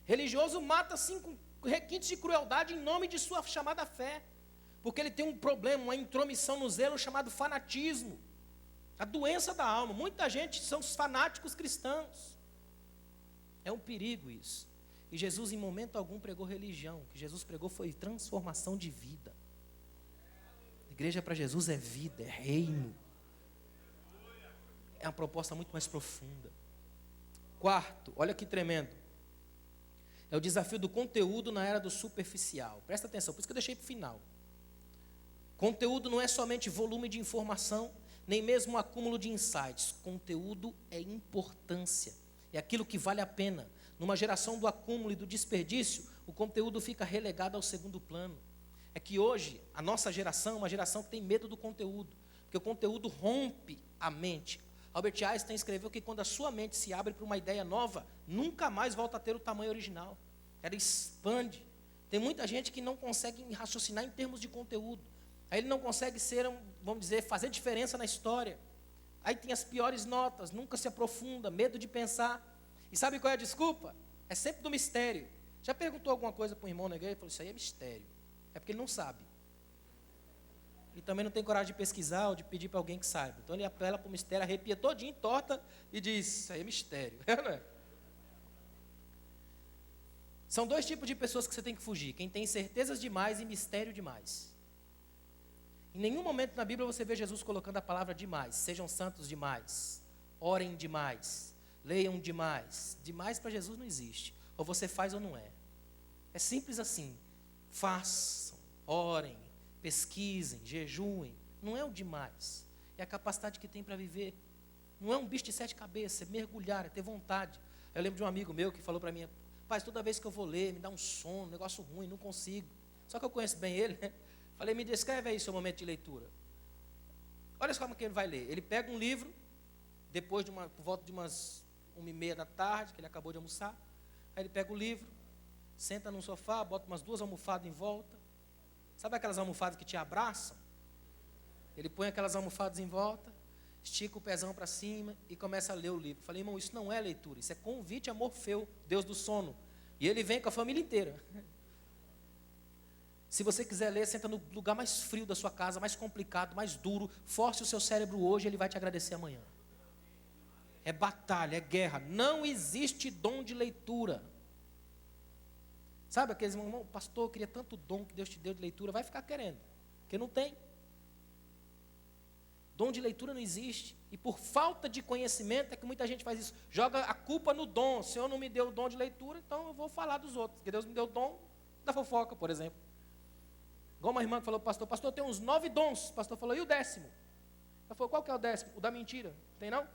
Religioso mata assim com requintes de crueldade em nome de sua chamada fé, porque ele tem um problema, uma intromissão no zelo chamado fanatismo, a doença da alma. Muita gente são os fanáticos cristãos. É um perigo isso. E Jesus em momento algum pregou religião. O que Jesus pregou foi transformação de vida. A igreja para Jesus é vida, é reino. É uma proposta muito mais profunda. Quarto, olha que tremendo. É o desafio do conteúdo na era do superficial. Presta atenção, por isso que eu deixei para o final. Conteúdo não é somente volume de informação, nem mesmo um acúmulo de insights. Conteúdo é importância, é aquilo que vale a pena. Numa geração do acúmulo e do desperdício, o conteúdo fica relegado ao segundo plano. É que hoje, a nossa geração é uma geração que tem medo do conteúdo, porque o conteúdo rompe a mente. Albert Einstein escreveu que quando a sua mente se abre para uma ideia nova, nunca mais volta a ter o tamanho original. Ela expande. Tem muita gente que não consegue raciocinar em termos de conteúdo. Aí ele não consegue vamos dizer, fazer diferença na história. Aí tem as piores notas, nunca se aprofunda, medo de pensar. E sabe qual é a desculpa? É sempre do mistério. Já perguntou alguma coisa para um irmão na igreja? Ele falou, isso aí é mistério. É porque ele não sabe. E também não tem coragem de pesquisar ou de pedir para alguém que saiba. Então ele apela para o mistério, arrepia todinho, torta e diz, isso aí é mistério. Não é? São dois tipos de pessoas que você tem que fugir. Quem tem certezas demais e mistério demais. Em nenhum momento na Bíblia você vê Jesus colocando a palavra demais. Sejam santos demais. Orem demais. Leiam demais. Demais para Jesus não existe. Ou você faz ou não é. É simples assim. Façam, orem, pesquisem, jejuem. Não é o demais. É a capacidade que tem para viver. Não é um bicho de 7 cabeças. É mergulhar, é ter vontade. Eu lembro de um amigo meu que falou para mim, pai, toda vez que eu vou ler, me dá um sono, um negócio ruim, não consigo. Só que eu conheço bem ele, né? Falei, me descreve aí seu momento de leitura. Olha só como que ele vai ler. Ele pega um livro, depois por volta de umas 1h30 da tarde, que ele acabou de almoçar. Aí ele pega o livro, senta no sofá, bota umas 2 almofadas em volta. Sabe aquelas almofadas que te abraçam? Ele põe aquelas almofadas em volta, estica o pezão para cima e começa a ler o livro. Falei, irmão, isso não é leitura, isso é convite a Morfeu, Deus do sono. E ele vem com a família inteira. Se você quiser ler, senta no lugar mais frio da sua casa, mais complicado, mais duro, force o seu cérebro hoje, ele vai te agradecer amanhã. É batalha, é guerra. Não existe dom de leitura. Sabe aqueles irmãos, pastor, eu queria tanto dom que Deus te deu de leitura, vai ficar querendo, porque não tem. Dom de leitura não existe. E por falta de conhecimento é que muita gente faz isso. Joga a culpa no dom. O Senhor não me deu o dom de leitura, então eu vou falar dos outros. Porque Deus me deu o dom da fofoca, por exemplo. Igual uma irmã que falou para o pastor, tem uns 9 dons. O pastor falou, e o 10º? Ela falou, qual que é o 10º? O da mentira. Tem não?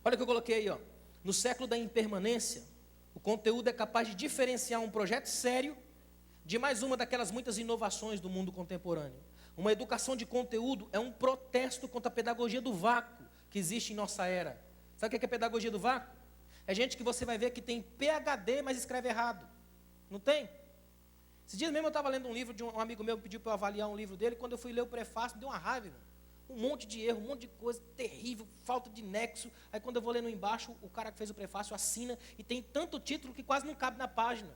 Olha o que eu coloquei aí, ó. No século da impermanência, o conteúdo é capaz de diferenciar um projeto sério de mais uma daquelas muitas inovações do mundo contemporâneo. Uma educação de conteúdo é um protesto contra a pedagogia do vácuo que existe em nossa era. Sabe o que é pedagogia do vácuo? É gente que você vai ver que tem PhD, mas escreve errado. Não tem? Esses dias mesmo eu estava lendo um livro de um amigo meu que pediu para eu avaliar um livro dele. Quando eu fui ler o prefácio, me deu uma raiva. Irmão. Um monte de erro, um monte de coisa terrível, falta de nexo. Aí quando eu vou lendo embaixo, o cara que fez o prefácio assina e tem tanto título que quase não cabe na página.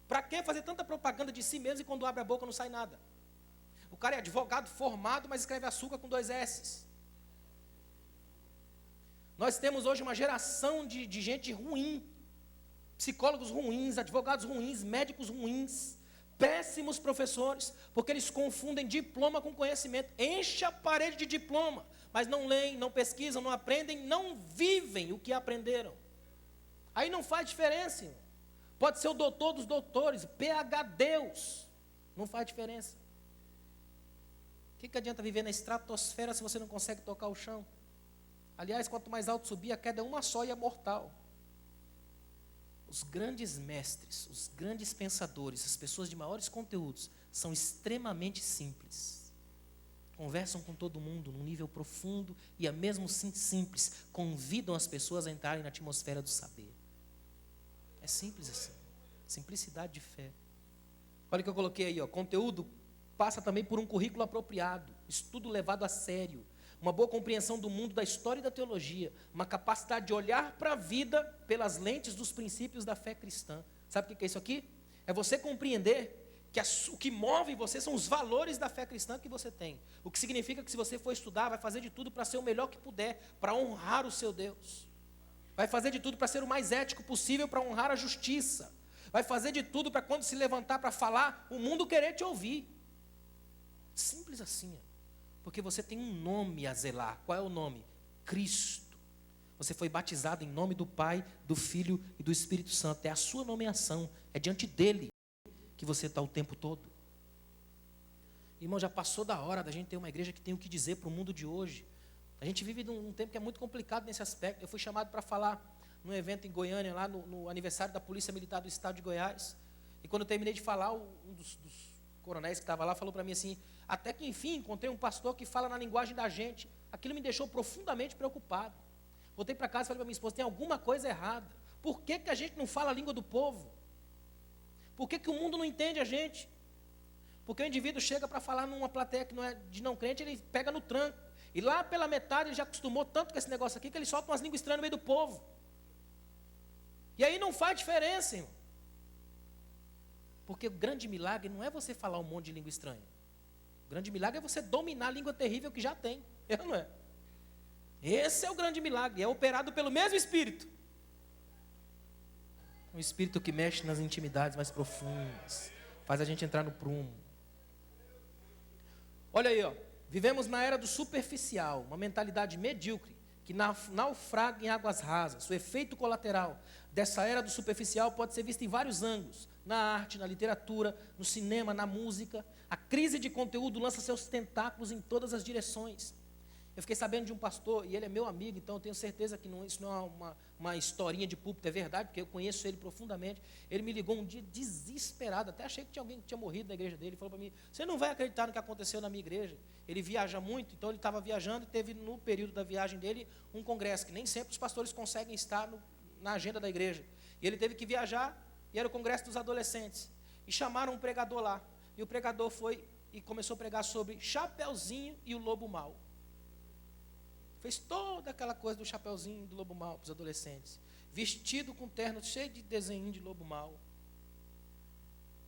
Para que fazer tanta propaganda de si mesmo e quando abre a boca não sai nada? O cara é advogado formado, mas escreve açúcar com 2 S's. Nós temos hoje uma geração de gente ruim, psicólogos ruins, advogados ruins, médicos ruins, péssimos professores, porque eles confundem diploma com conhecimento. Enche a parede de diploma, mas não leem, não pesquisam, não aprendem, não vivem o que aprenderam. Aí não faz diferença, irmão. Pode ser o doutor dos doutores, PhDs, não faz diferença. O que adianta viver na estratosfera se você não consegue tocar o chão? Aliás, quanto mais alto subir, a queda é uma só e é mortal. Os grandes mestres, os grandes pensadores, as pessoas de maiores conteúdos, são extremamente simples. Conversam com todo mundo num nível profundo e, mesmo assim simples, convidam as pessoas a entrarem na atmosfera do saber. É simples assim. Simplicidade de fé. Olha o que eu coloquei aí, ó. Conteúdo passa também por um currículo apropriado, estudo levado a sério, uma boa compreensão do mundo, da história e da teologia, uma capacidade de olhar para a vida pelas lentes dos princípios da fé cristã. Sabe o que é isso aqui? É você compreender que o que move você são os valores da fé cristã que você tem. O que significa que se você for estudar, vai fazer de tudo para ser o melhor que puder, para honrar o seu Deus. Vai fazer de tudo para ser o mais ético possível, para honrar a justiça. Vai fazer de tudo para quando se levantar para falar, o mundo querer te ouvir. Simples assim, porque você tem um nome a zelar. Qual é o nome? Cristo. Você foi batizado em nome do Pai, do Filho e do Espírito Santo. É a sua nomeação. É diante dele que você está o tempo todo. Irmão, já passou da hora da gente ter uma igreja que tem o que dizer para o mundo de hoje. A gente vive num tempo que é muito complicado nesse aspecto. Eu fui chamado para falar num evento em Goiânia, lá no aniversário da Polícia Militar do Estado de Goiás. E quando eu terminei de falar, um dos coronéis que estava lá falou para mim assim: até que enfim encontrei um pastor que fala na linguagem da gente. Aquilo me deixou profundamente preocupado. Voltei para casa e falei para minha esposa: tem alguma coisa errada. Por que a gente não fala a língua do povo? Por que o mundo não entende a gente? Porque o indivíduo chega para falar numa plateia que não é de não crente, ele pega no tranco. E lá pela metade ele já acostumou tanto com esse negócio aqui que ele solta umas línguas estranhas no meio do povo. E aí não faz diferença, irmão. Porque o grande milagre não é você falar um monte de língua estranha. O grande milagre é você dominar a língua terrível que já tem. Não é? Esse é o grande milagre. É operado pelo mesmo Espírito. Um Espírito que mexe nas intimidades mais profundas. Faz a gente entrar no prumo. Olha aí, ó. Vivemos na era do superficial. Uma mentalidade medíocre que naufraga em águas rasas. O efeito colateral dessa era do superficial pode ser visto em vários ângulos. Na arte, na literatura, no cinema, na música. A crise de conteúdo lança seus tentáculos em todas as direções. Eu fiquei sabendo de um pastor, e ele é meu amigo, então eu tenho certeza que isso não é uma historinha de púlpito, é verdade, porque eu conheço ele profundamente. Ele me ligou um dia desesperado, até achei que tinha alguém que tinha morrido na igreja dele. Ele falou para mim: você não vai acreditar no que aconteceu na minha igreja. Ele viaja muito, então ele estava viajando e teve no período da viagem dele um congresso, que nem sempre os pastores conseguem estar na agenda da igreja. E ele teve que viajar, e era o congresso dos adolescentes. E chamaram um pregador lá, e o pregador foi e começou a pregar sobre Chapeuzinho e o Lobo Mau. Fez toda aquela coisa do Chapeuzinho do Lobo Mau para os adolescentes. Vestido com terno cheio de desenho de lobo mau.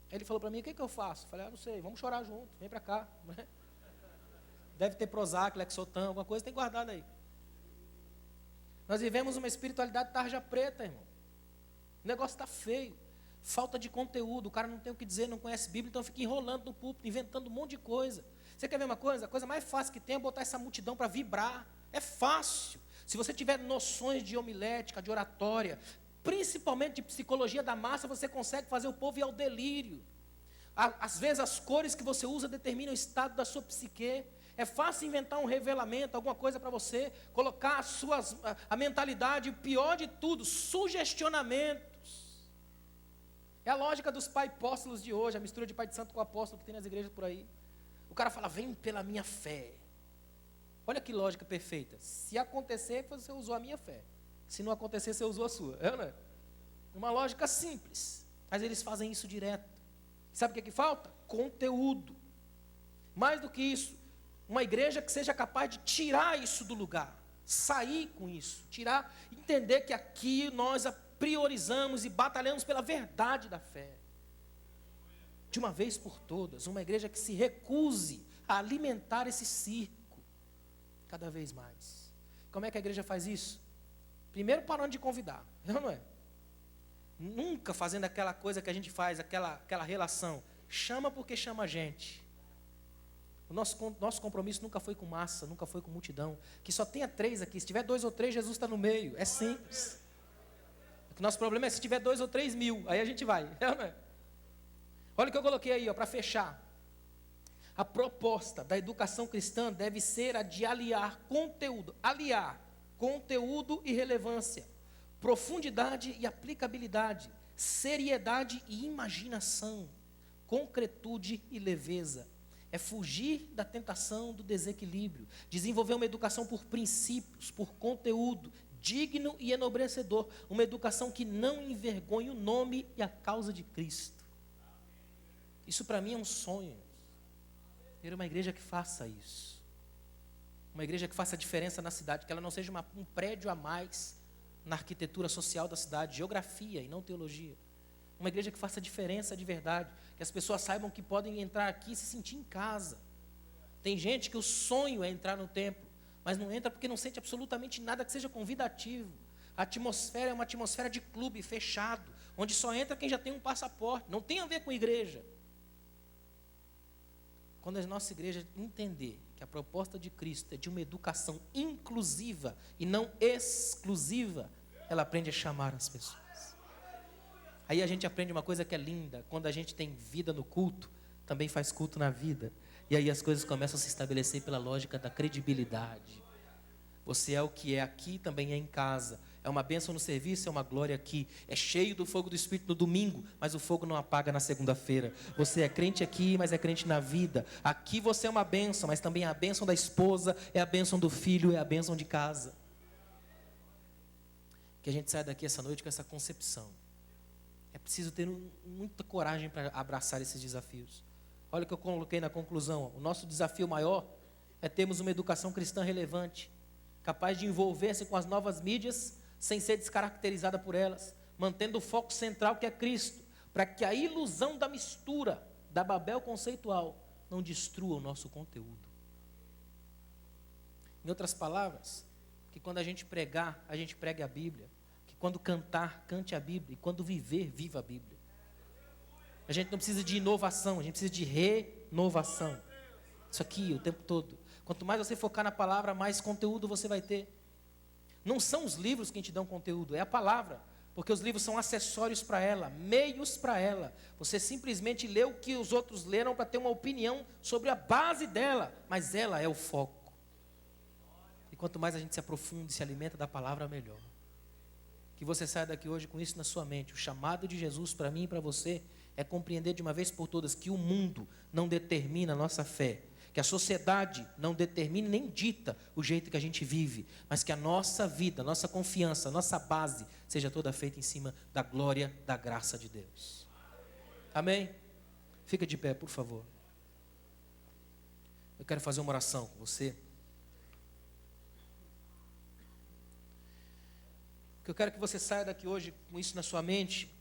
Aí ele falou para mim: o que eu faço? Eu falei: não sei, vamos chorar junto, vem para cá. Deve ter Prozac, Lexotan, alguma coisa tem guardado aí. Nós vivemos uma espiritualidade tarja preta, irmão. O negócio está feio. Falta de conteúdo, o cara não tem o que dizer, não conhece Bíblia, então fica enrolando no púlpito, inventando um monte de coisa. Você quer ver uma coisa? A coisa mais fácil que tem é botar essa multidão para vibrar. É fácil. Se você tiver noções de homilética, de oratória, principalmente de psicologia da massa, você consegue fazer o povo ir ao delírio. Às vezes as cores que você usa determinam o estado da sua psique. É fácil inventar um revelamento, alguma coisa para você, colocar a mentalidade, o pior de tudo, sugestionamentos. É a lógica dos pai apóstolos de hoje, a mistura de pai de santo com apóstolo que tem nas igrejas por aí. O cara fala: vem pela minha fé. Olha que lógica perfeita. Se acontecer, você usou a minha fé. Se não acontecer, você usou a sua. Não é? Uma lógica simples. Mas eles fazem isso direto. Sabe o que falta? Conteúdo. Mais do que isso, uma igreja que seja capaz de tirar isso do lugar. Sair com isso. Tirar, entender que aqui nós priorizamos e batalhamos pela verdade da fé. De uma vez por todas. Uma igreja que se recuse a alimentar esse circo. Cada vez mais. Como é que a igreja faz isso? Primeiro parando de convidar, não é? Nunca fazendo aquela coisa que a gente faz, aquela relação. Chama porque chama a gente. O nosso compromisso nunca foi com massa, nunca foi com multidão. Que só tenha 3 aqui. Se tiver 2 ou 3, Jesus está no meio. É simples. O nosso problema é se tiver 2 ou 3 mil, aí a gente vai. Não é? Olha o que eu coloquei aí, para fechar. A proposta da educação cristã deve ser a de aliar conteúdo e relevância, profundidade e aplicabilidade, seriedade e imaginação, concretude e leveza. É fugir da tentação do desequilíbrio, desenvolver uma educação por princípios, por conteúdo, digno e enobrecedor, uma educação que não envergonhe o nome e a causa de Cristo. Isso para mim é um sonho. Ter uma igreja que faça isso. Uma igreja que faça a diferença na cidade, que ela não seja um prédio a mais na arquitetura social da cidade, geografia e não teologia. Uma igreja que faça a diferença de verdade, que as pessoas saibam que podem entrar aqui e se sentir em casa. Tem gente que o sonho é entrar no templo, mas não entra porque não sente absolutamente nada que seja convidativo. A atmosfera é uma atmosfera de clube fechado, onde só entra quem já tem um passaporte, não tem a ver com igreja. Quando a nossa igreja entender que a proposta de Cristo é de uma educação inclusiva e não exclusiva, ela aprende a chamar as pessoas. Aí a gente aprende uma coisa que é linda: quando a gente tem vida no culto, também faz culto na vida. E aí as coisas começam a se estabelecer pela lógica da credibilidade. Você é o que é aqui, também é em casa. É uma bênção no serviço, é uma glória aqui. É cheio do fogo do Espírito no domingo, mas o fogo não apaga na segunda-feira. Você é crente aqui, mas é crente na vida. Aqui você é uma bênção, mas também é a bênção da esposa, é a bênção do filho, é a bênção de casa. Que a gente saia daqui essa noite com essa concepção. É preciso ter muita coragem para abraçar esses desafios. Olha o que eu coloquei na conclusão. O nosso desafio maior é termos uma educação cristã relevante, capaz de envolver-se com as novas mídias, sem ser descaracterizada por elas, mantendo o foco central que é Cristo, para que a ilusão da mistura, da Babel conceitual, não destrua o nosso conteúdo. Em outras palavras, que quando a gente pregar, a gente pregue a Bíblia, que quando cantar, cante a Bíblia, e quando viver, viva a Bíblia. A gente não precisa de inovação, a gente precisa de renovação. Isso aqui, o tempo todo. Quanto mais você focar na palavra, mais conteúdo você vai ter. Não são os livros que te dão conteúdo, é a palavra. Porque os livros são acessórios para ela, meios para ela. Você simplesmente lê o que os outros leram para ter uma opinião sobre a base dela, mas ela é o foco. E quanto mais a gente se aprofunda e se alimenta da palavra, melhor. Que você saia daqui hoje com isso na sua mente. O chamado de Jesus para mim e para você é compreender de uma vez por todas que o mundo não determina a nossa fé, que a sociedade não determina nem dita o jeito que a gente vive, mas que a nossa vida, a nossa confiança, a nossa base seja toda feita em cima da glória, da graça de Deus. Amém? Fica de pé, por favor. Eu quero fazer uma oração com você. O que eu quero que você saia daqui hoje com isso na sua mente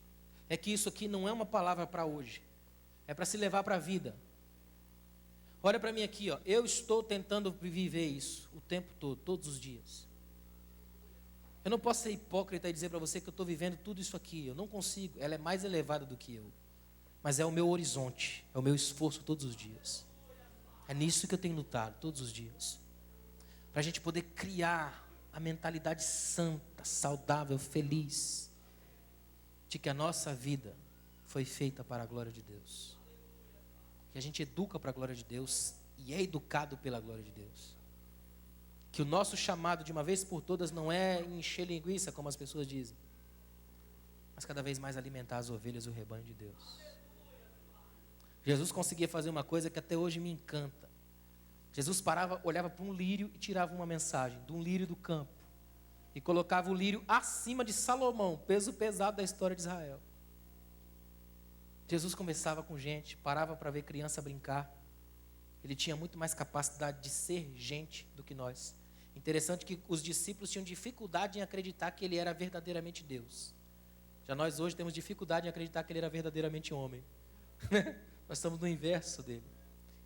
é que isso aqui não é uma palavra para hoje, é para se levar para a vida. Olha para mim aqui, ó. Eu estou tentando viver isso o tempo todo, todos os dias. Eu não posso ser hipócrita e dizer para você que eu estou vivendo tudo isso aqui. Eu não consigo, ela é mais elevada do que eu. Mas é o meu horizonte, é o meu esforço todos os dias. É nisso que eu tenho lutado todos os dias. Para a gente poder criar a mentalidade santa, saudável, feliz, de que a nossa vida foi feita para a glória de Deus. Que a gente educa para a glória de Deus e é educado pela glória de Deus. Que o nosso chamado de uma vez por todas não é encher linguiça, como as pessoas dizem, mas cada vez mais alimentar as ovelhas e o rebanho de Deus. Jesus conseguia fazer uma coisa que até hoje me encanta. Jesus parava, olhava para um lírio e tirava uma mensagem de um lírio do campo. E colocava o lírio acima de Salomão, peso pesado da história de Israel. Jesus conversava com gente, parava para ver criança brincar. Ele tinha muito mais capacidade de ser gente do que nós. Interessante que os discípulos tinham dificuldade em acreditar que ele era verdadeiramente Deus. Já nós hoje temos dificuldade em acreditar que ele era verdadeiramente homem. Nós estamos no inverso dele.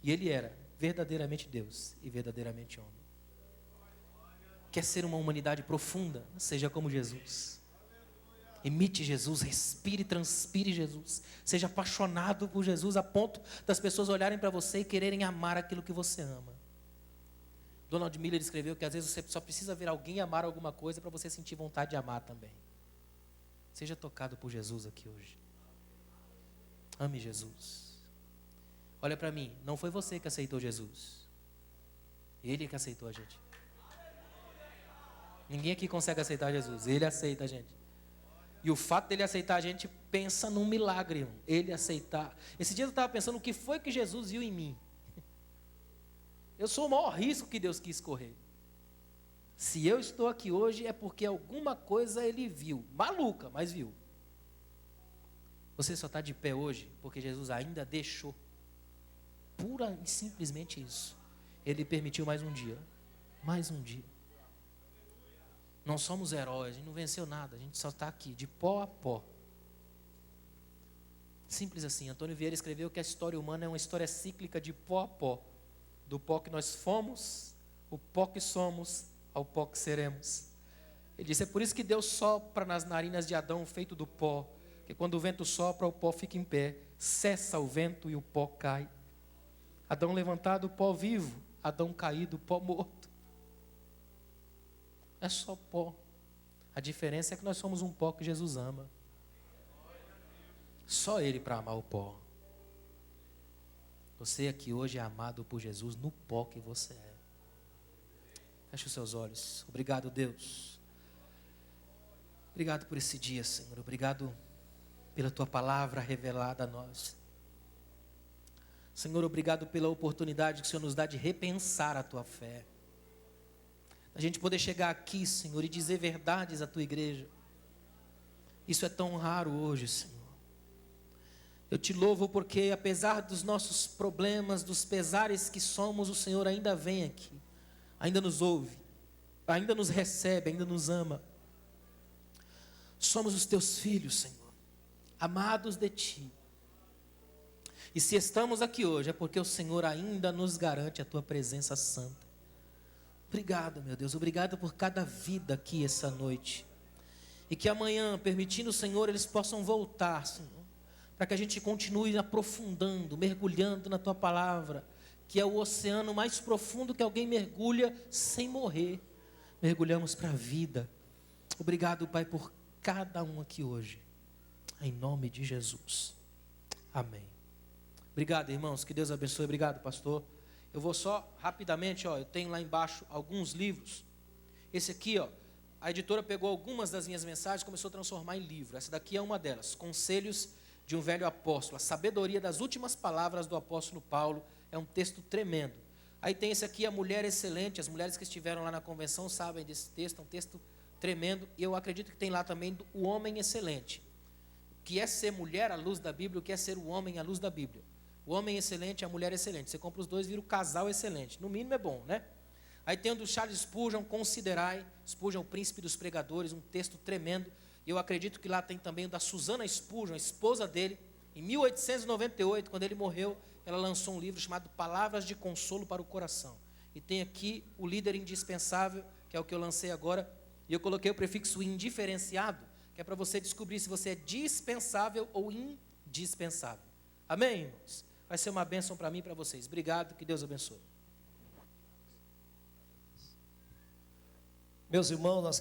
E ele era verdadeiramente Deus e verdadeiramente homem. Quer ser uma humanidade profunda? Seja como Jesus. Imite Jesus, respire e transpire Jesus. Seja apaixonado por Jesus a ponto das pessoas olharem para você e quererem amar aquilo que você ama. Donald Miller escreveu que às vezes você só precisa ver alguém amar alguma coisa para você sentir vontade de amar também. Seja tocado por Jesus aqui hoje. Ame Jesus. Olha para mim, não foi você que aceitou Jesus. Ele que aceitou a gente. Ninguém aqui consegue aceitar Jesus. Ele aceita a gente. E o fato dele aceitar a gente, pensa num milagre, irmão. Ele aceitar. Esse dia eu estava pensando o que foi que Jesus viu em mim. Eu sou o maior risco que Deus quis correr. Se eu estou aqui hoje é porque alguma coisa ele viu. Maluca, mas viu. Você só está de pé hoje porque Jesus ainda deixou. Pura e simplesmente isso. Ele permitiu mais um dia. Mais um dia. Não somos heróis, a gente não venceu nada, a gente só está aqui, de pó a pó. Simples assim. Antônio Vieira escreveu que a história humana é uma história cíclica de pó a pó. Do pó que nós fomos, o pó que somos, ao pó que seremos. Ele disse, é por isso que Deus sopra nas narinas de Adão feito do pó, que quando o vento sopra, o pó fica em pé, cessa o vento e o pó cai. Adão levantado, o pó vivo, Adão caído, pó morto. É só pó. A diferença é que nós somos um pó que Jesus ama. Só Ele para amar o pó. Você aqui hoje é amado por Jesus no pó que você é. Feche os seus olhos. Obrigado, Deus. Obrigado por esse dia, Senhor. Obrigado pela Tua palavra revelada a nós. Senhor, obrigado pela oportunidade que o Senhor nos dá de repensar a Tua fé. A gente poder chegar aqui, Senhor, e dizer verdades à Tua igreja. Isso é tão raro hoje, Senhor. Eu te louvo porque, apesar dos nossos problemas, dos pesares que somos, o Senhor ainda vem aqui, ainda nos ouve, ainda nos recebe, ainda nos ama. Somos os Teus filhos, Senhor, amados de Ti. E se estamos aqui hoje, é porque o Senhor ainda nos garante a Tua presença santa. Obrigado, meu Deus, obrigado por cada vida aqui essa noite. E que amanhã, permitindo o Senhor, eles possam voltar, Senhor, para que a gente continue aprofundando, mergulhando na Tua palavra, que é o oceano mais profundo que alguém mergulha sem morrer. Mergulhamos para a vida. Obrigado, Pai, por cada um aqui hoje. Em nome de Jesus. Amém. Obrigado, irmãos. Que Deus abençoe. Obrigado, pastor. Eu vou só rapidamente, eu tenho lá embaixo alguns livros. Esse aqui, a editora pegou algumas das minhas mensagens e começou a transformar em livro. Essa daqui é uma delas. Conselhos de um velho apóstolo. A sabedoria das últimas palavras do apóstolo Paulo. É um texto tremendo. Aí tem esse aqui, A Mulher Excelente. As mulheres que estiveram lá na convenção sabem desse texto. É um texto tremendo. E eu acredito que tem lá também O Homem Excelente. O que é ser mulher à luz da Bíblia, o que é ser o homem à luz da Bíblia. O homem excelente e a mulher excelente. Você compra os dois, vira o casal excelente. No mínimo é bom, né? Aí tem o do Charles Spurgeon, Considerai. Spurgeon, o príncipe dos pregadores, um texto tremendo. E eu acredito que lá tem também o da Susana Spurgeon, a esposa dele. Em 1898, quando ele morreu, ela lançou um livro chamado Palavras de Consolo para o Coração. E tem aqui o Líder Indispensável, que é o que eu lancei agora. E eu coloquei o prefixo indiferenciado, que é para você descobrir se você é dispensável ou indispensável. Amém, irmãos? Vai ser uma bênção para mim e para vocês. Obrigado, que Deus abençoe. Meus irmãos, nós queremos